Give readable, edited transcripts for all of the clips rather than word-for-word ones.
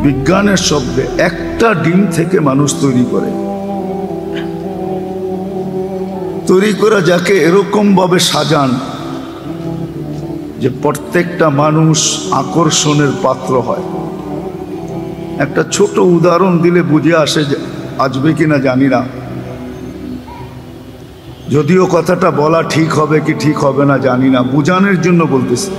বিজ্ঞানের শব্দে একটা ডিম থেকে মানুষ তৈরি করে, যাকে এরকম ভাবে সাজান যে প্রত্যেকটা মানুষ আকর্ষণের পাত্র হয়। একটা ছোট উদাহরণ দিলে বুঝে আসবে কিনা জানি না, যদিও কথাটা বলা ঠিক হবে কি ঠিক হবে না জানি না, বুঝানোর জন্য বলতেছি।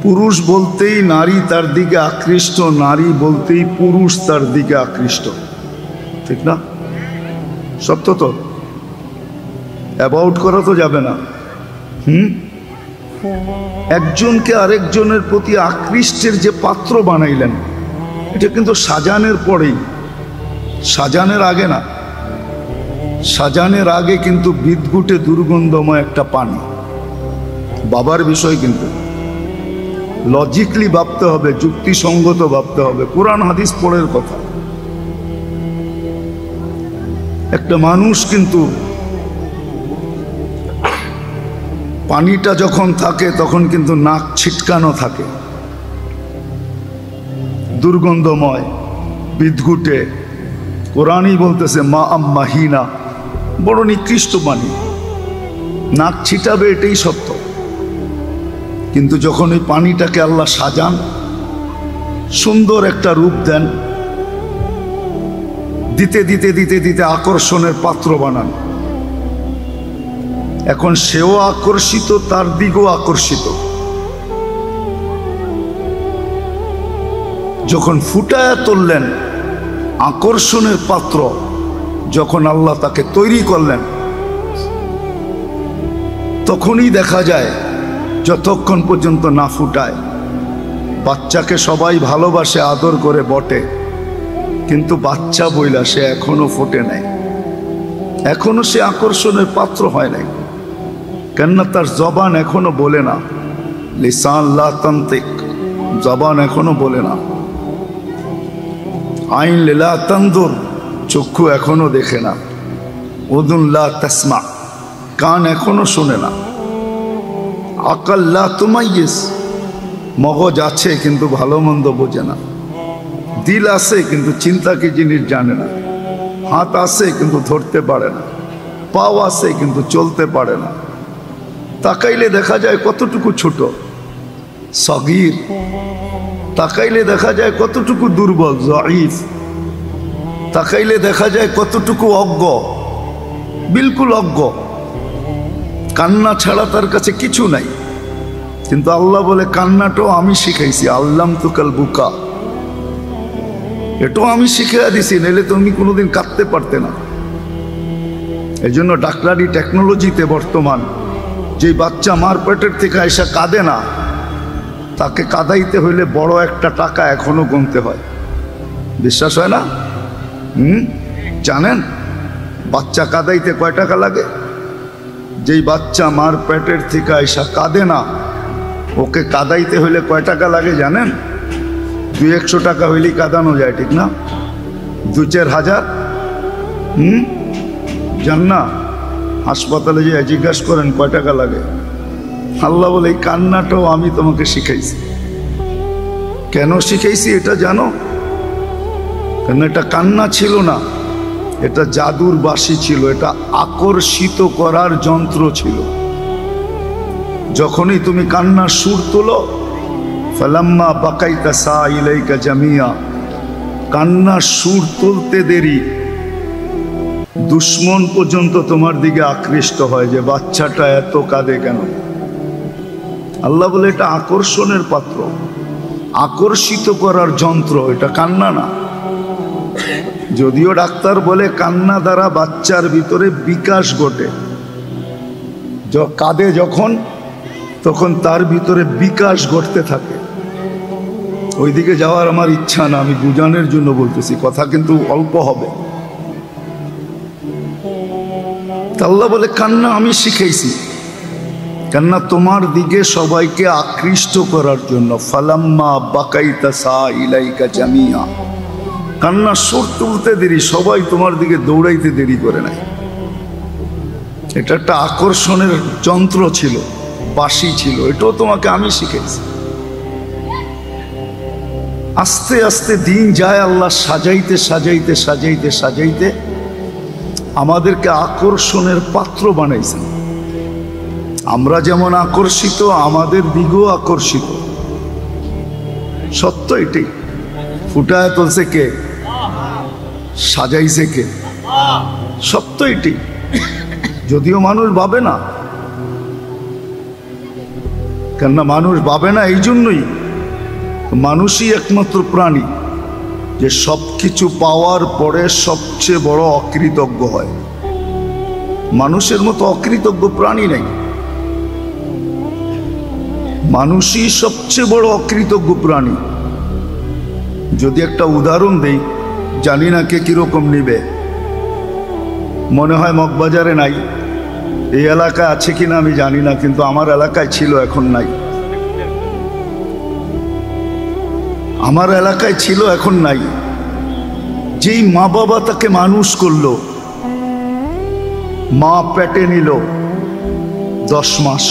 পুরুষ বলতেই নারী তার দিকে আকৃষ্ট, নারী বলতেই পুরুষ তার দিকে আকৃষ্ট, ঠিক না? সত্য তো, অ্যাবাউট করা তো যাবে না। একজনকে আরেকজনের প্রতি আকৃষ্টের যে পাত্র বানাইলেন, এটা কিন্তু সাজানের পরেই, সাজানের আগে না। সাজানের আগে কিন্তু বিদঘুটে দুর্গন্ধময় একটা পানি, বাবার বিষয় কিন্তু লজিকলি ভাবতে হবে, যুক্তিসঙ্গত ভাবতে হবে, কোরআন হাদিস পড়ের কথা। একটা মানুষ কিন্তু পানিটা যখন থাকে তখন কিন্তু নাক ছিটকানো থাকে, দুর্গন্ধময়, বিদঘুটে। কোরআনই বলতেছে মা আম্মাহিনা, বড় নিকৃষ্ট পানি, নাক ছিটাবে, এটাই সত্য। কিন্তু যখন ওই পানিটাকে আল্লাহ সাজান, সুন্দর একটা রূপ দেন, দিতে দিতে দিতে দিতে আকর্ষণের পাত্র বানান, এখন সেও আকর্ষিত, তার দিকেও আকর্ষিত। যখন ফুটায়া তুললেন আকর্ষণের পাত্র, যখন আল্লাহ তাকে তৈরি করলেন, তখনই দেখা যায় যতক্ষণ পর্যন্ত না ফুটায়। বাচ্চাকে সবাই ভালোবাসে, আদর করে বটে, কিন্তু বাচ্চা বইলা সে এখনো ফোটে নাই, এখনো সে আকর্ষণের পাত্র হয় নাই। কেননা তার জবান এখনো বলে না, লিসান লা তান্তিক, জবান এখনো বলে না। আইন লা তানজুর, চক্ষু এখনো দেখে না। উযুন লা তাসমা, কান এখনো শোনে না। আকল লা তুমাইয়িজ, মগজ আছে কিন্তু ভালো মন্দ বোঝে না। দিল আছে কিন্তু চিন্তা কি জিনিস জানে না। হাত আছে কিন্তু ধরতে পারে না। পাও আছে কিন্তু চলতে পারে না। তাকাইলে দেখা যায় কতটুকু ছোট, সগীর। তাকাইলে দেখা যায় কতটুকু দুর্বল, জঈফ। তাকাইলে দেখা যায় কতটুকু অজ্ঞ, বিলকুল অজ্ঞ। কান্না ছাড়া তার কাছে কিছু নাই। কিন্তু আল্লাহ বলে কান্নাটাও আমি শিখাইছি, আল্লামতুকাল বুকা, এটাও আমি শিখিয়ে দিছি, নাহলে তুমি কোনোদিন কাঁদতে পারতে না। এই জন্য ডাক্তারি টেকনোলজিতে বর্তমান যে বাচ্চা মার পেটের থেকে এসে কাঁদে না, তাকে কাঁদাইতে হইলে বড় একটা টাকা এখনো গুনতে হয়। বিশ্বাস হয় না? জানেন বাচ্চা কাঁদাইতে কয় টাকা লাগে? যেই বাচ্চা মার পেটের থেকে এসে কাঁদে না, ওকে কাঁদাইতে হইলে কয় টাকা লাগে জানেন? 200-100 টাকা হইলেই কাঁদানো যায়, ঠিক না? 2-4 হাজার। জান না? হাসপাতালে যে জিজ্ঞাসা করেন কয় টাকা লাগে। আল্লাহ বলে এই কান্নাটাও আমি তোমাকে শিখাইছি। কেন শিখাইছি এটা জানো? কেন এটা কান্না ছিল না, এটা জাদুর বাঁশি ছিল, এটা আকর্ষিত করার যন্ত্র ছিল। যখনই তুমি কান্নার সুর তোলো, ফালাম্মা বাকাইতা সা ইলাইকা জামিয়া, কান্নার সুর তুলতে দেরি, দুশ্মন পর্যন্ত তোমার দিকে আকৃষ্ট হয় যে বাচ্চাটা এত কাঁদে কেন। আল্লাহ বলে এটা আকর্ষণের পাত্র, আকর্ষিত করার যন্ত্র, এটা কান্না না। যদিও ডাক্তার বলে কান্না দ্বারা বাচ্চার ভিতরে বিকাশ ঘটে, কাঁদে যখন, তখন তার ভিতরে বিকাশ ঘটতে থাকে। ওইদিকে যাওয়ার আমার ইচ্ছা না, আমি বুঝানোর জন্য বলতেছি, কথা কিন্তু অল্প হবে। আল্লাহ বলে কান্না আমি শিখাইছি, কান্না তোমার দিকে সবাইকে আকৃষ্ট করার জন্য। ফালাম্মা বাকাইতা সা ইলাইকা জামিয়া, কান্না সুর তুলতে দেরি, সবাই তোমার দিকে দৌড়াইতে দেরি করে নাই। এটা একটা আকর্ষণের যন্ত্র ছিল, বাঁশি ছিল, এটাও তোমাকে আমি শিখাইছি। আস্তে আস্তে দিন যায়, আল্লাহ সাজাইতে সাজাইতে সাজাইতে সাজাইতে আমাদেরকে আকর্ষণের পাত্র বানাইছেন। আমরা যেমন আকর্ষিত, আমাদের দিকেও আকর্ষিত। সত্য এটাই। ফুটায় তুলছে কে? সাজাইছে কে? সত্য এটাই। যদিও মানুষ ভাবে না, কেননা মানুষ ভাবে না এই জন্যই, মানুষই একমাত্র প্রাণী যে সব কিছু পাওয়ার পরে সবচেয়ে বড় অকৃতজ্ঞ হয়। মানুষের মতো অকৃতজ্ঞ প্রাণী নেই। মানুষই সবচেয়ে বড় অকৃতজ্ঞ প্রাণী। যদি একটা উদাহরণ দেই, জানি না কে কিরকম নিবে, মনে হয় মগবাজারে নাই, এই এলাকায় আছে কিনা আমি জানি না, কিন্তু আমার এলাকায় ছিল, এখন নাই। আমার এলাকায় ছিল, এখন নাই। যেই মা বাবা তাকে মানুষ করলো, মা পেটে নিল 10 মাস,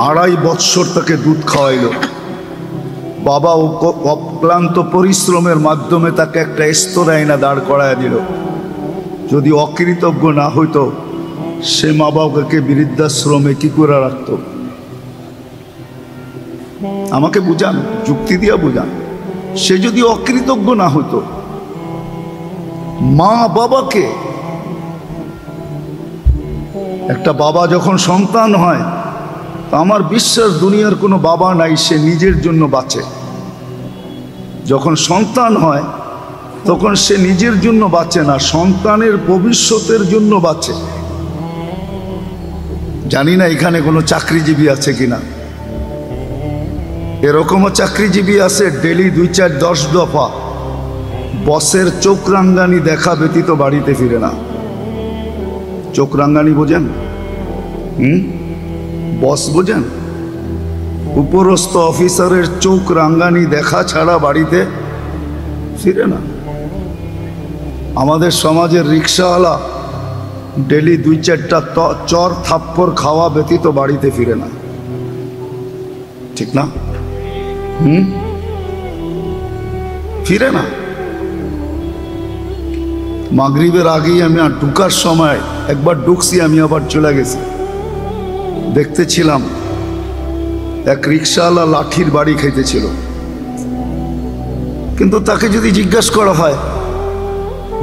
2.5 বৎসর তাকে দুধ খাওয়াইল, বাবা অক্লান্ত পরিশ্রমের মাধ্যমে তাকে একটা স্তরায় না দাঁড় করায় দিল। যদি অকৃতজ্ঞ না হইতো, সে মা বাবাকে বৃদ্ধাশ্রমে কি করে রাখত? আমাকে বুঝান, যুক্তি দিয়া বুঝান। সে যদি অকৃতজ্ঞ না হতো, মা বাবাকে, একটা বাবা যখন সন্তান হয়, আমার বিশ্বাস দুনিয়ার কোনো বাবা নাই সে নিজের জন্য বাঁচে। যখন সন্তান হয় তখন সে নিজের জন্য বাঁচে না, সন্তানের ভবিষ্যতের জন্য বাঁচে। জানি না এখানে কোনো চাকরিজীবী আছে কিনা। এরকমও চাকরিজীবী আছে, ডেলি 2-4-10 দফা বসের চোখ রাঙ্গানি দেখা ব্যতীত বাড়িতে ফিরে না। চোখ রাঙ্গানি বোঝেন? বস বোঝেন? উপরস্থ অফিসারের চোখ রাঙ্গানি দেখা ছাড়া বাড়িতে ফিরে না। আমাদের সমাজের রিক্সাওয়ালা ডেলি 2-4টা চর থাপ্পড় খাওয়া ব্যতীত বাড়িতে ফিরে না। ঠিক না? ফিরে না। মাগরিবের আগেই আমি আর ঢুকার সময় একবার ঢুকছি, আমি আবার চলে গেছি। দেখতেছিলাম এক রিক্সাওয়ালা লাঠির বাড়ি খাইতেছিল, কিন্তু তাকে যদি জিজ্ঞাসা করা হয়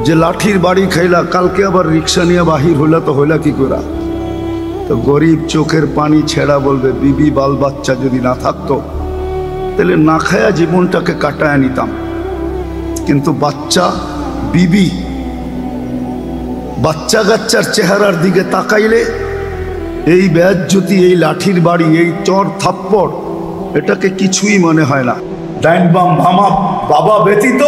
যে লাঠির বাড়ি খাইলা, কালকে আবার রিক্সা নিয়ে বাহির হইলা, তো হইলা কি করে? তো গরিব চোখের পানি ছেড়া বলবে, বিবি বাল বাচ্চা যদি না থাকতো তাহলে না খায়া জীবনটাকে কাটায় নিতাম। কিন্তু বাচ্চা, বিবি, বাচ্চা কাচ্চার চেহারার দিকে তাকাইলে এই বেয়াজ্জতি, এই লাঠির বাড়ি, এই চর থাপ্পড়, এটাকে কিছুই মনে হয় না। ডাইন বাম মামা বাবা ব্যতীত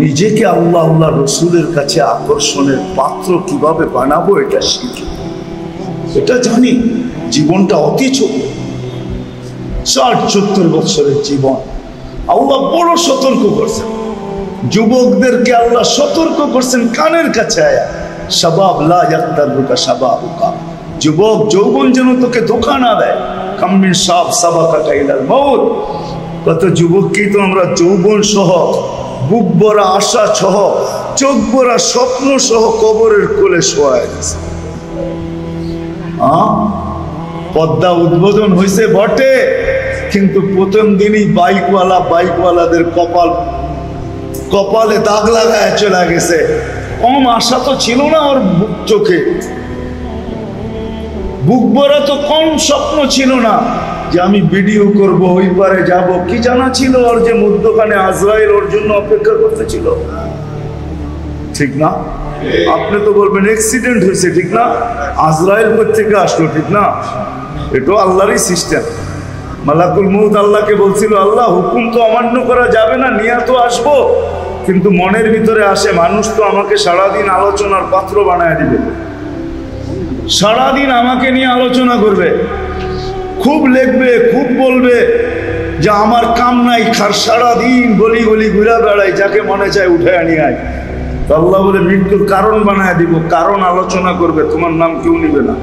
নিজেকে আল্লাহ আল্লাহ রসুলের কাছে আকর্ষণের পাত্র কিভাবে বানাবো এটা শিখি। এটা জানি। জীবনটা অতি ছোট, 60-70 বছরের জীবন। আল্লাহ বড় সতর্ক করছেন যুবকদেরকে, আল্লাহ সতর্ক করছেন কানের কাছে আয়া, শাবাব লা ইয়াক্তারুকা শাবাবুকা, যুবক যৌবন যেন তোকে ধোঁকা না দেয়। কাম্মিন শাব সাবাকাকা ইলাল মাউত, কত যুবককেই তো আমরা যৌবন সহ, বুক ভরা আশা সহ, চোখ ভরা স্বপ্ন সহ কবরের কোলে শোয়ায় গেছে। পদ্মা উদ্বোধন হয়েছে বটে, কিন্তু প্রথম দিনই বাইকওয়ালাদের কপালে দাগ লাগায় চলে গেছে। কম আশা তো ছিল না ওর চোখে, বুক ভরা তো কম স্বপ্ন ছিল না যে আমি ভিডিও করব, ওই পারে যাব। কি জানা ছিল ওর যে মধ্যখানে আজরাইল ওর জন্য অপেক্ষা করতেছিল? ঠিক না? আপনি তো বলবেন অ্যাক্সিডেন্ট হয়েছে, ঠিক না? আজরাইল থেকে আসলো, ঠিক না? এটাও আল্লাহরই সিস্টেম। মালাকুল মউত আল্লাহকে বলছিল, আল্লাহ হুকুম তো অমান্য করা যাবে না, নিয়ে তো আসবো, কিন্তু মনের ভিতরে আসে মানুষ তো আমাকে সারাদিন আলোচনার পাত্র বানায় দিবে, সারাদিন আমাকে নিয়ে আলোচনা করবে, খুব লিখবে, খুব বলবে যে আমার কাম নাই, সারাদিন গলি গলি ঘুরে বেড়াই, যাকে মনে চায় উঠে আনি আয়। তো আল্লাহ বলে মৃত্যুর কারণ বানায় দিব, কারণ আলোচনা করবে, তোমার নাম কেউ নিবে না।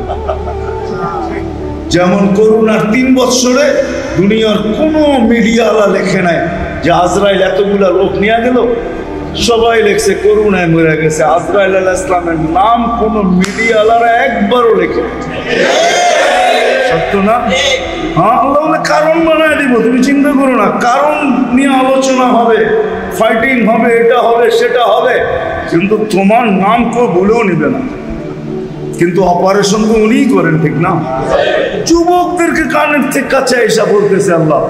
যেমন করোনার 3 বছরে দুনিয়ার কোনো মিডিয়াওয়ালা লেখে নাই যে আজরাইল এতগুলা লোক নিয়ে গেল, সবাই লেখছে করোনায় মরে গেছে। আজরাইল আলাইহিস সালামের নাম কোনো মিডিয়াওয়ালারা একবারও লেখে, সত্য না? হ্যাঁ, আল্লাহ বলে কারণ বানায় দিব, তুমি চিন্তা করো না, কারণ নিয়ে আলোচনা হবে, ফাইটিং হবে, এটা হবে সেটা হবে, কিন্তু তোমার নাম কেউ বলেও নিবে না। কিন্তু অপারেশন তো উনিই করেন, ঠিক না? যুবকদেরকে কানের থেকে কাছে এসে বলতেছে আল্লাহ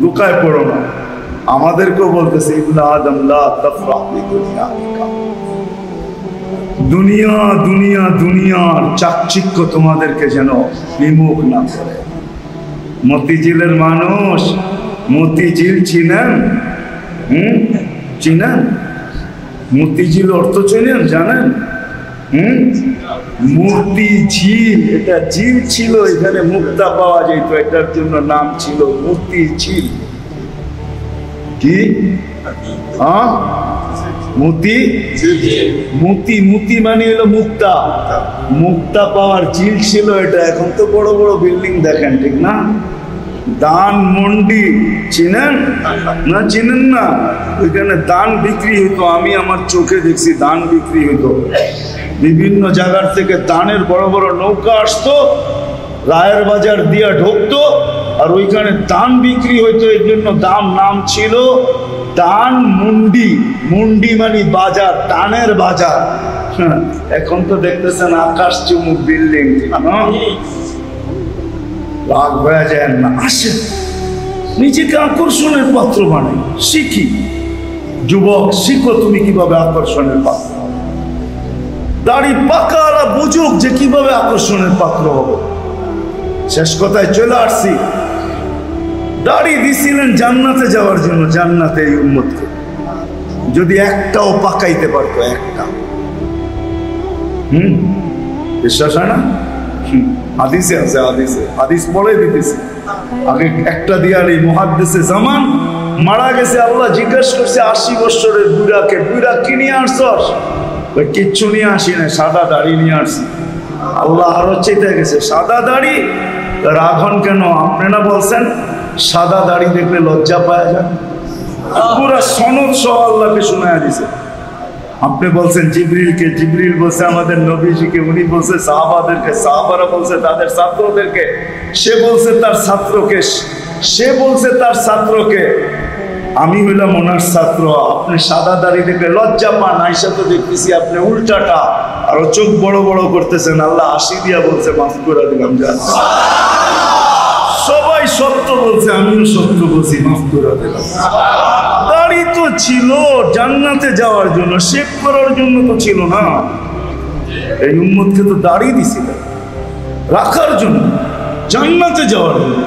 দোকায় পড়ো না, আমাদেরকেও বলতেছে ইবনা আদম লা তাফরাহ বিদুনিয়াকা, দুনিয়া দুনিয়া দুনিয়ার চাকচিক্য তোমাদেরকে যেন বিমুখ না করে। মতিঝিলের মানুষ, মতিঝিল চিনেন? চিনেন? মতিঝিল অর্থ চিনেন, জানেন? মতিঝিল, এটা ঝিল ছিল, এখানে মুক্তা পাওয়া যেত, এটার জন্য নাম ছিল মতিঝিল। কি? হ্যাঁ, মতি মতি মতি মানে হলো মুক্তা, মুক্তা পাওয়ার ঝিল ছিল এটা। এখন তো বড় বড় বিল্ডিং দেখেন, ঠিক না? দান মন্ডি চিনেন না? চিনেন না? ওইখানে দান বিক্রি হইতো, আমি আমার চোখে দেখছি দান বিক্রি হইতো। বিভিন্ন জায়গার থেকে দানের বড় বড় নৌকা আসতো, রায়ের বাজার দিয়া ঢুকতো, আর ওইখানে দান বিক্রি হইতো। এই জন্য নাম ছিল দান মুন্ডি। মুন্ডি মানে বাজার, দানের বাজার। এখন তো দেখতেছেন আকাশ চুমুক বিল্ডিং। রাগ হয়ে যায় না, আসেন নিজেকে আকর্ষণের পাত্র বানাই, শিখি। যুবক, শিখো তুমি কিভাবে আকর্ষণের পাত্র। দাড়ি পাকারা বুঝুক যে কিভাবে আকর্ষণের পাত্র হবে। শেষ কথায় চলে আসছি, দাড়ি দিছিলেন জান্নাতে যাওয়ার জন্য, জান্নাতে এই উম্মতকে যদি একটাও পাকাইতে পারতো, একটা, বিশ্বাস হয় না? হাদিসে আছে, হাদিস পড়ে দিতেছে। আগে একটা দিয়ার এই মুহাদ্দিসে জামান মারা গেছে, আল্লাহ জিজ্ঞাসা করছে 80 বছরের বুড়াকে, বুড়া কি নিয়ে আসছস? কিচ্ছু নিয়ে আসি না, সাদা দাড়ি নিয়ে আসছি। আল্লাহ আরো চেতে গেছে, সাদা দাড়ি রাখুন কেন? আপনি না বলছেন সাদা দাড়ি দেখলে লজ্জা পাওয়া যায়? পুরা সনদ সহ আল্লাহকে শোনায়া দিছে। আপনি বলছেন জিবরিলকে, জিবরিল বলছে আমাদের নবীজিকে, উনি বলছে সাহাবাদেরকে, সাহাবারা বলছে তাদের ছাত্রদেরকে, সে বলছে তার ছাত্রকে, সে বলছে তার ছাত্রকে। আমি হইলাম ওনার ছাত্র। আপনি সাদা দাড়ি দেখলে লজ্জা পান, আইসা তো দেখতেছি আপনি উল্টাটা, আরো চোখ বড় বড় করতেছেন। আল্লাহ হাসি দিয়া বলছে মাফ করে দিলাম, যা। সবাই সত্য বলছে, আমিও সত্য বলছি, মাফ করে দিলাম। দাড়ি তো ছিল জান্নাতে যাওয়ার জন্য, শেভ করার জন্য তো ছিল না। এই উম্মতকে তো দাড়ি দিছিল রাখার জন্য, জান্নাতে যাওয়ার জন্য।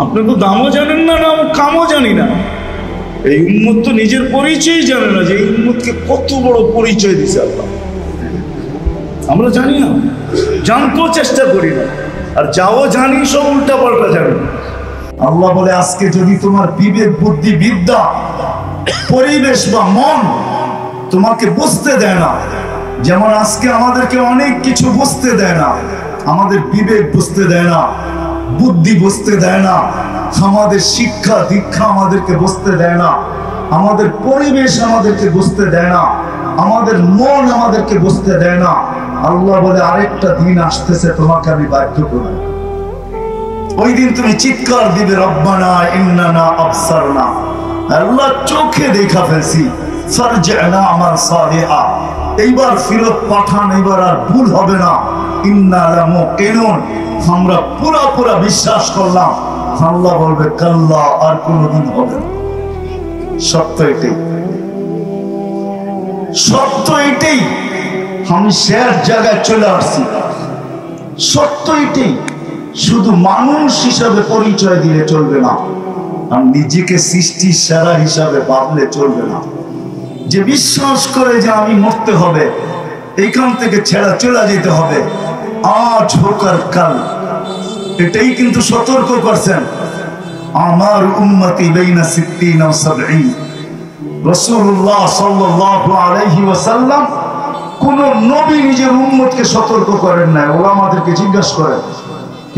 আপনি তো দামও জানেন না, না কামও জানি না। এই উম্মত তো নিজের পরিচয় জানে না যে এই উম্মতকে কত বড় পরিচয় দিছে আল্লাহ। আমরা জানি না, জানতেও চেষ্টা করি না, আর যাও জানি সব উল্টা পাল্টা জানি। আল্লাহ বলে আজকে যদি তোমার বিবেক, বুদ্ধি, বিদ্যা, পরিবেশ বা মন তোমাকে বুঝতে দেয় না, যেমন আজকে আমাদেরকে অনেক কিছু বুঝতে দেয় না, আমাদের বিবেক বুঝতে দেয় না, বুদ্ধি বুঝতে দেয় না, আমাদের শিক্ষা দীক্ষা আমাদেরকে বুঝতে দেয় না, আমাদের পরিবেশ আমাদেরকে বুঝতে দেয় না, আমাদের মন আমাদেরকে বুঝতে দেয় না। আল্লাহ বলে আরেকটা দিন আসতেছে, তোমাকে আমি বাধ্য করব। ওই দিন তুমি চিৎকার দিবে, রব্বানা ইন্নানা আবসারনা, আল্লাহ চোখে দেখা ফেলছি, ফারজি'না আমার সালিহা, এইবার ফিরত পাঠান, এইবার আর ভুল হবে না। ইন্না লামুকিনুন, আমরা পুরা বিশ্বাস করলাম। আল্লাহ বলবে কাল্লা, আর কোনদিন হবে না। সত্য এটাই, সত্য এটাই। আমি শেষ জায়গায় চলে আসছি, সত্য এটাই। শুধু মানুষ হিসাবে পরিচয় দিলে চলবে না, আর নিজেকে সৃষ্টির সেরা হিসাবে ভাবলে চলবে না। যে বিশ্বাস করে যে আমি মরতে হবে, এইখান থেকে ছেড়া চলে যেতে হবে, আজ হোক আর কাল, এটাই কিন্তু সতর্ক করছেন। আমার উম্মতি বাইনা 60 ও 70। রাসূলুল্লাহ সাল্লাল্লাহু আলাইহি ওয়াসাল্লাম কোন নবী নিজের উম্মতকে সতর্ক করেন নাই। ওলামাদেরকে জিজ্ঞাসা করেন,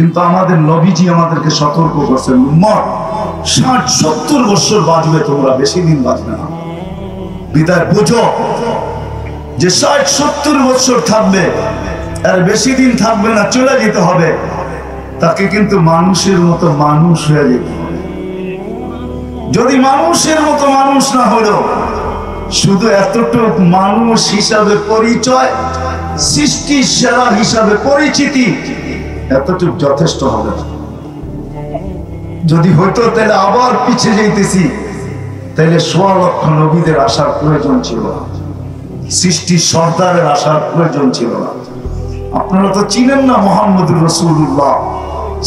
কিন্তু আমাদের নবীজি আমাদেরকে সতর্ক করছেন, উম্মত 60-70 বছর বাঁচবে তোমরা, বেশি দিন বাঁচবে না। বিদায় বুঝো যে 60-70 বছর থাকবে, আর বেশি দিন থাকবে না, চলে যেতে হবে। তাকে কিন্তু মানুষের মতো মানুষ হয়ে যেতে হবে। যদি মানুষের মতো মানুষ না হলো, শুধু এতটুক মানুষ হিসাবে পরিচয়, সৃষ্টির সেরা হিসাবে পরিচিতি, এতটুক যথেষ্ট হবে। যদি হইতো তাহলে আবার পিছিয়ে যাইতেছি, তাহলে 1.25 লক্ষ নবীদের আসার প্রয়োজন ছিল না, সৃষ্টির সর্দারের আসার প্রয়োজন ছিল না। আপনারা তো চিনেন না মুহাম্মদুর রাসূলুল্লাহ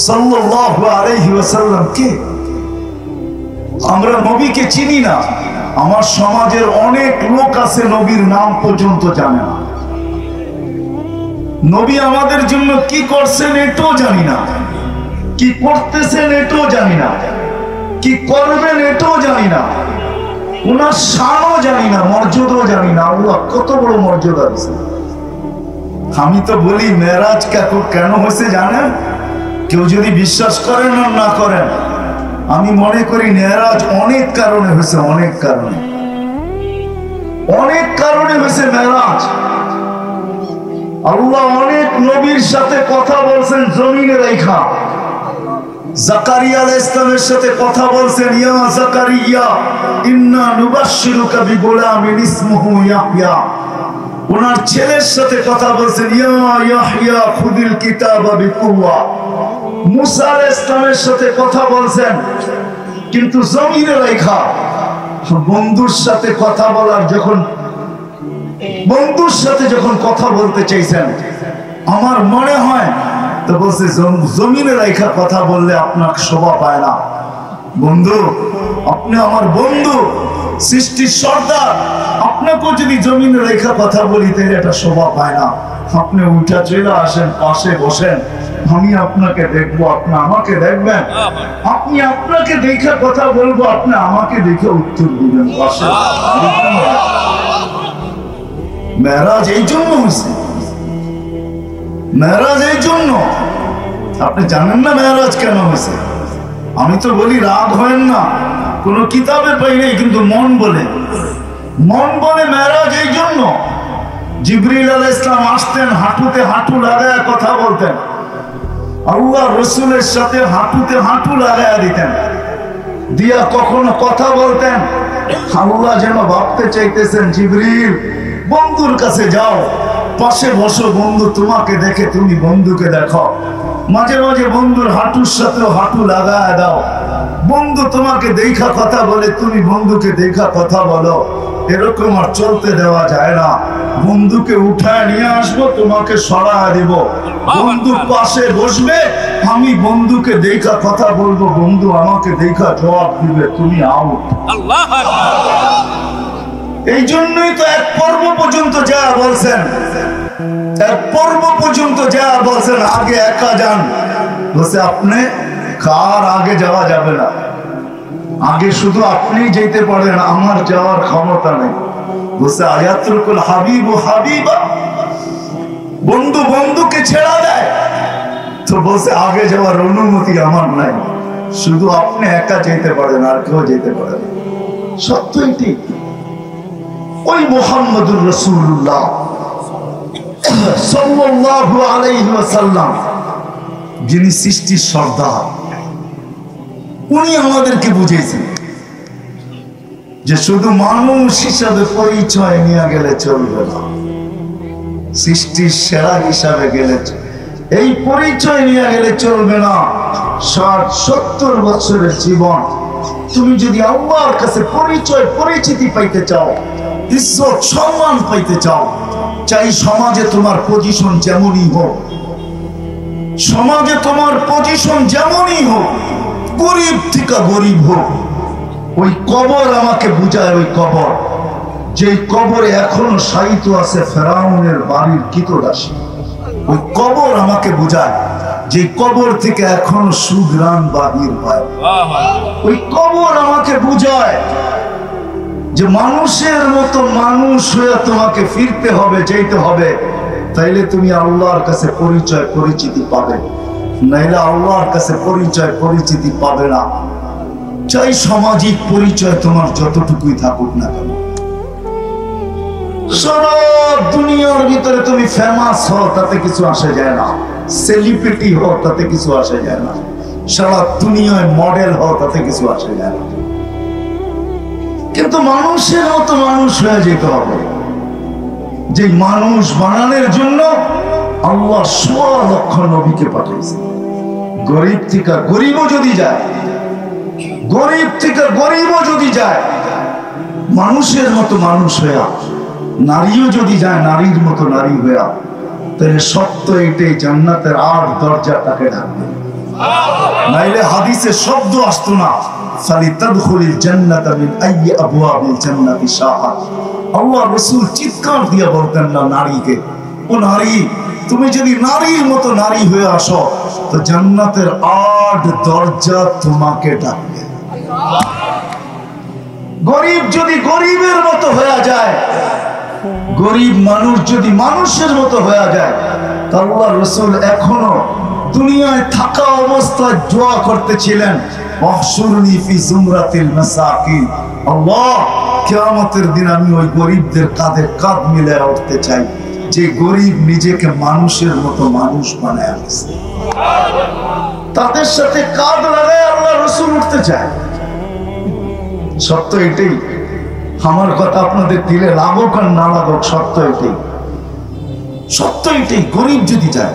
সাল্লাল্লাহু আলাইহি ওয়াসাল্লাম কে? আমরা নবীকে চিনি না। আমার সমাজের অনেক লোক আছে নবীর নাম পর্যন্ত জানে না। নবী আমাদের জন্য কি করছেন এটাও জানি না, কি করতেছেন এটাও জানি না, কি করবেন এটাও জানি না, ওনার শানও জানি না, মর্যাদাও জানি না। আল্লাহ কত বড় মর্যাদা দিয়েছে। আমি তো বলি মেরাজ কেন হয়েছে জানেন? কেউ যদি বিশ্বাস করেন আর না করেন, আমি মনে করি মেরাজ অনেক কারণে হয়েছে, অনেক কারণে হয়েছে মেরাজ। আল্লাহ অনেক নবীর সাথে কথা বলছেন জমিনে রেখা। জাকারিয়া আলাইহিস সালামের সাথে কথা বলছেন, ইয়া জাকারিয়া ইন্না নুবাশশিরুকা বিগুলামিন ইসমুহু ইয়াহইয়া। ওনার ছেলের সাথে কথা বলছেন, ইয়া ইয়াহইয়া খুদিল কিতাবা বিকুওয়া। মুসা আলাইহিস সালামের সাথে কথা বলছেন, কিন্তু জমিনে রেখা। বন্ধুর সাথে কথা কথা বলতে চাইছেন, আমার মনে হয় তো বলছে জমিনে রেখা কথা বললে আপনার শোভা পায় না। বন্ধু, আপনি আমার বন্ধু, সৃষ্টির সর্দার, আপনাকেও যদি জমিনে রেখা কথা বলি তাহলে এটা শোভা পায় না। আপনি উঠা চলে আসেন, পাশে বসেন, আমি আপনাকে দেখবো, আপনি আমাকে দেখবেন, আপনি আপনাকে দেখে কথা বলবো, আপনি আমাকে দেখে উত্তর দিবেন। পাশে মেরাজ এই জন্য হয়েছে, মেরাজ এই জন্য। আপনি জানেন না মেরাজ কেন হয়েছে? আমি তো বলি রাগ হয় না, কোন কিতাবে পাই নাই, কিন্তু মন বলে মেরাজ এই জন্য। জিবরিল আলাইহিস সালাম আসতেন, হাঁটুতে হাঁটু লাগায় কথা বলতেন, আল্লাহ রসুলের সাথে হাঁটুতে হাঁটু লাগায় দিতেন, দিয়া কখনো কথা বলতেন। আল্লাহ যেন ভাবতে চাইতেছেন, জিবরিল বন্ধুর কাছে যাও, পাশে বসো, বন্ধু তোমাকে দেখে তুমি বন্ধুকে দেখো। মাঝে মাঝে বন্ধুর হাঁটুর সাথেও হাঁটু লাগায় দাও, বন্ধু তোমাকে দেখা কথা বলে, তুমি বন্ধুকে দেখা কথা বলো। এরকম আর চলতে দেওয়া যায় না। বন্ধুকে উঠায় নিয়ে আসবো, তোমাকে সরায় দিব, বন্ধু পাশে বসবে, আমি বন্ধুকে দেখা কথা বলবো, বন্ধু আমাকে দেখা জবাব দিবে, তুমি আউট। এই জন্যই তো এক পর্ব পর্যন্ত যা বলছেন, আগে একা যান। বলছে আপনি কার আগে যাওয়া যাবে না, আগে শুধু আপনি যেতে পারেন, আমার যাওয়ার ক্ষমতা নেই। বলছে আয়াতুল হাবিব হাবিবা, বন্ধু বন্ধুকে ছেড়া দেয়। তো বলছে আগে যাওয়ার অনুমতি আমার নাই, শুধু আপনি একা যেতে পারেন, আর কেউ যেতে পারেন। সত্য এটি। ওই মুহাম্মদুর রাসূলুল্লাহ সাল্লাল্লাহু আলাইহি ওয়াসাল্লাম, যিনি সৃষ্টির সর্দার, উনি আমাদেরকে বুঝিয়েছেন যে শুধু মানুষ হিসাবে পরিচয় নিয়ে গেলে চলবে না, সৃষ্টির সেরা হিসাবে গেলে, এই পরিচয় নিয়ে গেলে চলবে না। 60-70 বছরের জীবন তুমি যদি আল্লাহর কাছে পরিচয় পরিচিতি পাইতে চাও, ইজ্জত সম্মান পাইতে চাও, চাই সমাজে তোমার পজিশন যেমনই হোক, গরিব থেকে গরিব হোক, ওই কবর আমাকে বুঝায়, ওই কবর যে কবরে এখনো শায়িত আছে ফেরাউনের বাড়ির কীটদাসী, ওই কবর আমাকে বুঝায় যে কবর থেকে এখনো সুঘ্রাণ বাহির হয়। ওই কবর আমাকে বুঝায় যে মানুষের মতো মানুষ হয়ে তোমাকে ফিরতে হবে, যেতে হবে, তাইলে তুমি আল্লাহর কাছে পরিচয় পরিচিতি পাবে। নাইলে আল্লাহর কাছে পরিচয় পরিচিতি পাবে না। চাই সামাজিক পরিচয় তোমার যতটুকুই থাকুক না কেন, সারা দুনিয়ার ভিতরে তুমি ফেমাস হও তাতে কিছু আসে যায় না, সেলিব্রিটি হও তাতে কিছু আসে যায় না, সারা দুনিয়ায় মডেল হও তাতে কিছু আসে যায় না, কিন্তু মানুষের মতো মানুষ হয়ে যেতে হবে। যে মানুষ বানানোর জন্য আল্লাহ ১৬ লক্ষ নবীকে পাঠিয়েছে। গরিব থেকে গরিবও যদি যায়, গরিব থেকে গরিবও যদি যায় মানুষের মতো মানুষ হইয়া, নারীও যদি যায় নারীর মতো নারী হইয়া, তাহলে সত্য এটাই জান্নাতের ৮ দরজা তাকে ডাকবে। নাইলে হাদিসে শব্দ আসতো না, ফালিতাদখুলিল জান্নাতা মিন আইয়ি আবওয়াবিল জান্নাতি শাআত। আল্লাহ রাসূল চিৎকার দিয়ে বলতেন না নারীকে, ও নারী, তুমি যদি নারীর মতো নারী হয়ে আসো তো জান্নাতের ৮ দরজা তোমাকে ডাকবে। গরিব যদি গরিবের মতো হয়ে যায়, গরিব মানুষ যদি মানুষের মতো হয়ে যায়, তা আল্লাহ রাসূল এখনো দুনিয়ায় থাকা অবস্থায় দোয়া করতেছিলেন, ওয়াহশুরনি ফি জুমরাতিল মাসাকিন। আল্লাহ, কিয়ামতের দিন আমি ওই গরিবদের কাঁধে কাঁধ মিলিয়ে উঠতে চাই যে গরিব নিজেকে মানুষের মতো মানুষ বানায় আছে। তাদের সাথে কাঁধ লাগায় আল্লাহ রাসূল উঠতে চায়। সত্য এটাই। আমার কথা আপনাদের দিলে লাগুক আর না লাগুক, সত্য এটাই, সত্য এটাই। গরিব যদি যায়,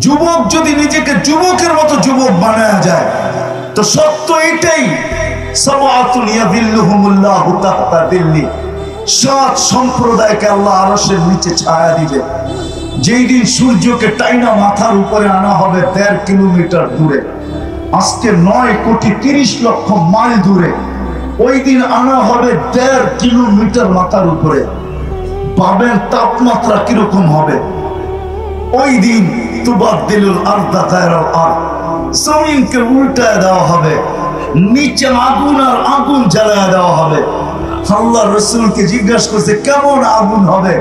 যুবক যদি নিজেকে যুবকের মতো যুবক বানায় যায়, তো সত্য এটাই, সাবাতুন ইয়াযিল্লুহুমুল্লাহু তাহতা যিল্লি, ৭ সম্প্রদায়কে আল্লাহ আরশের নিচে ছায়া দিবে। যেই দিন সূর্যকে টাইনা মাথার উপরে আনা হবে ১.৫ কিলোমিটার দূরে, আজকে ৯,৩০,০০,০০০ মাইল দূরে, ওই দিন আনা হবে ১.৫ কিলোমিটার মাথার উপরে। পাবেন তাপমাত্রা কিরকম হবে ওই দিন। তুবাদদিলুল আরদা গায়রাল আরদ, জমিনকে উল্টায় দেওয়া হবে, নিচে আগুন আর আগুন জ্বালায় দেওয়া হবে। আল্লাহ রাসূলকে জিজ্ঞাসা করছে কেমন আগুন হবে,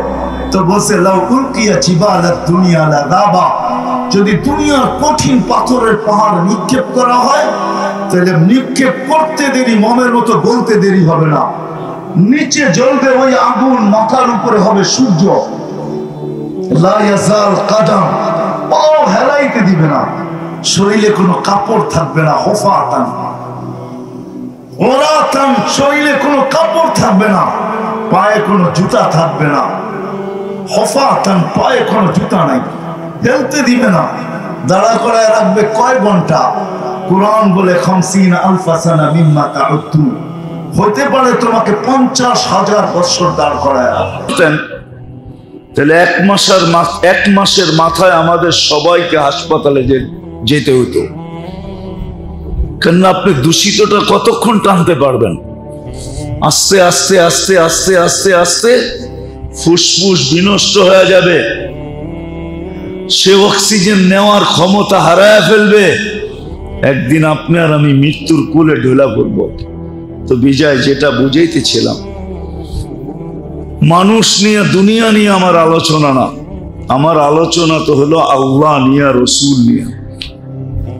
তো বলছে লাউ উলকিয়া জিবালাত দুনিয়া লাযাবা, যদি দুনিয়ার কঠিন পাথরের পাহাড় নিক্ষেপ করা হয় তাহলে নিক্ষেপ করতে দেরি, মমের মতো বলতে দেরি হবে না। নিচে জ্বলবে ওই আগুন, মাথার উপরে হবে সূর্য, লা ইয়াজাল কাদাম, পাও হেলাইতে দিবে না, শরীরে কোনো কাপড় থাকবে না, হুফাতান ওরাতান, শরীরে কোনো কাপড় থাকবে না, পায়ে কোনো জুতা থাকবে না, হুফাতান, পায়ে কোনো জুতা নাই, হেলতে দিবে না, দাঁড়া করায় রাখবে কয় ঘন্টা। কুরআন বলে ৫০ আলফা সানা মিম্মা তাউদ্দু, হতে পারে তোমাকে ৫০,০০০ বছর দাঁড় করায় রাখতেন। তাহলে ১ মাসের মাথায় আমাদের সবাইকে হাসপাতালে যেতে হতো, কেন আপনি দূষিতটা কতক্ষণ টানতে পারবেন? আস্তে আস্তে আস্তে আস্তে আস্তে আস্তে ফুসফুস বিনষ্ট হয়ে যাবে, সে অক্সিজেন নেওয়ার ক্ষমতা হারায় ফেলবে। একদিন আপনি আর আমি মৃত্যুর কোলে ঢোলা পড়ব। তো বিজয়, যেটা বুঝাইতেছিলাম, মানুষ নিয়ে দুনিয়া নিয়ে আমার আলোচনা না, আমার আলোচনা তো হলো আল্লাহ নিয়ে, রসুল নিয়ে,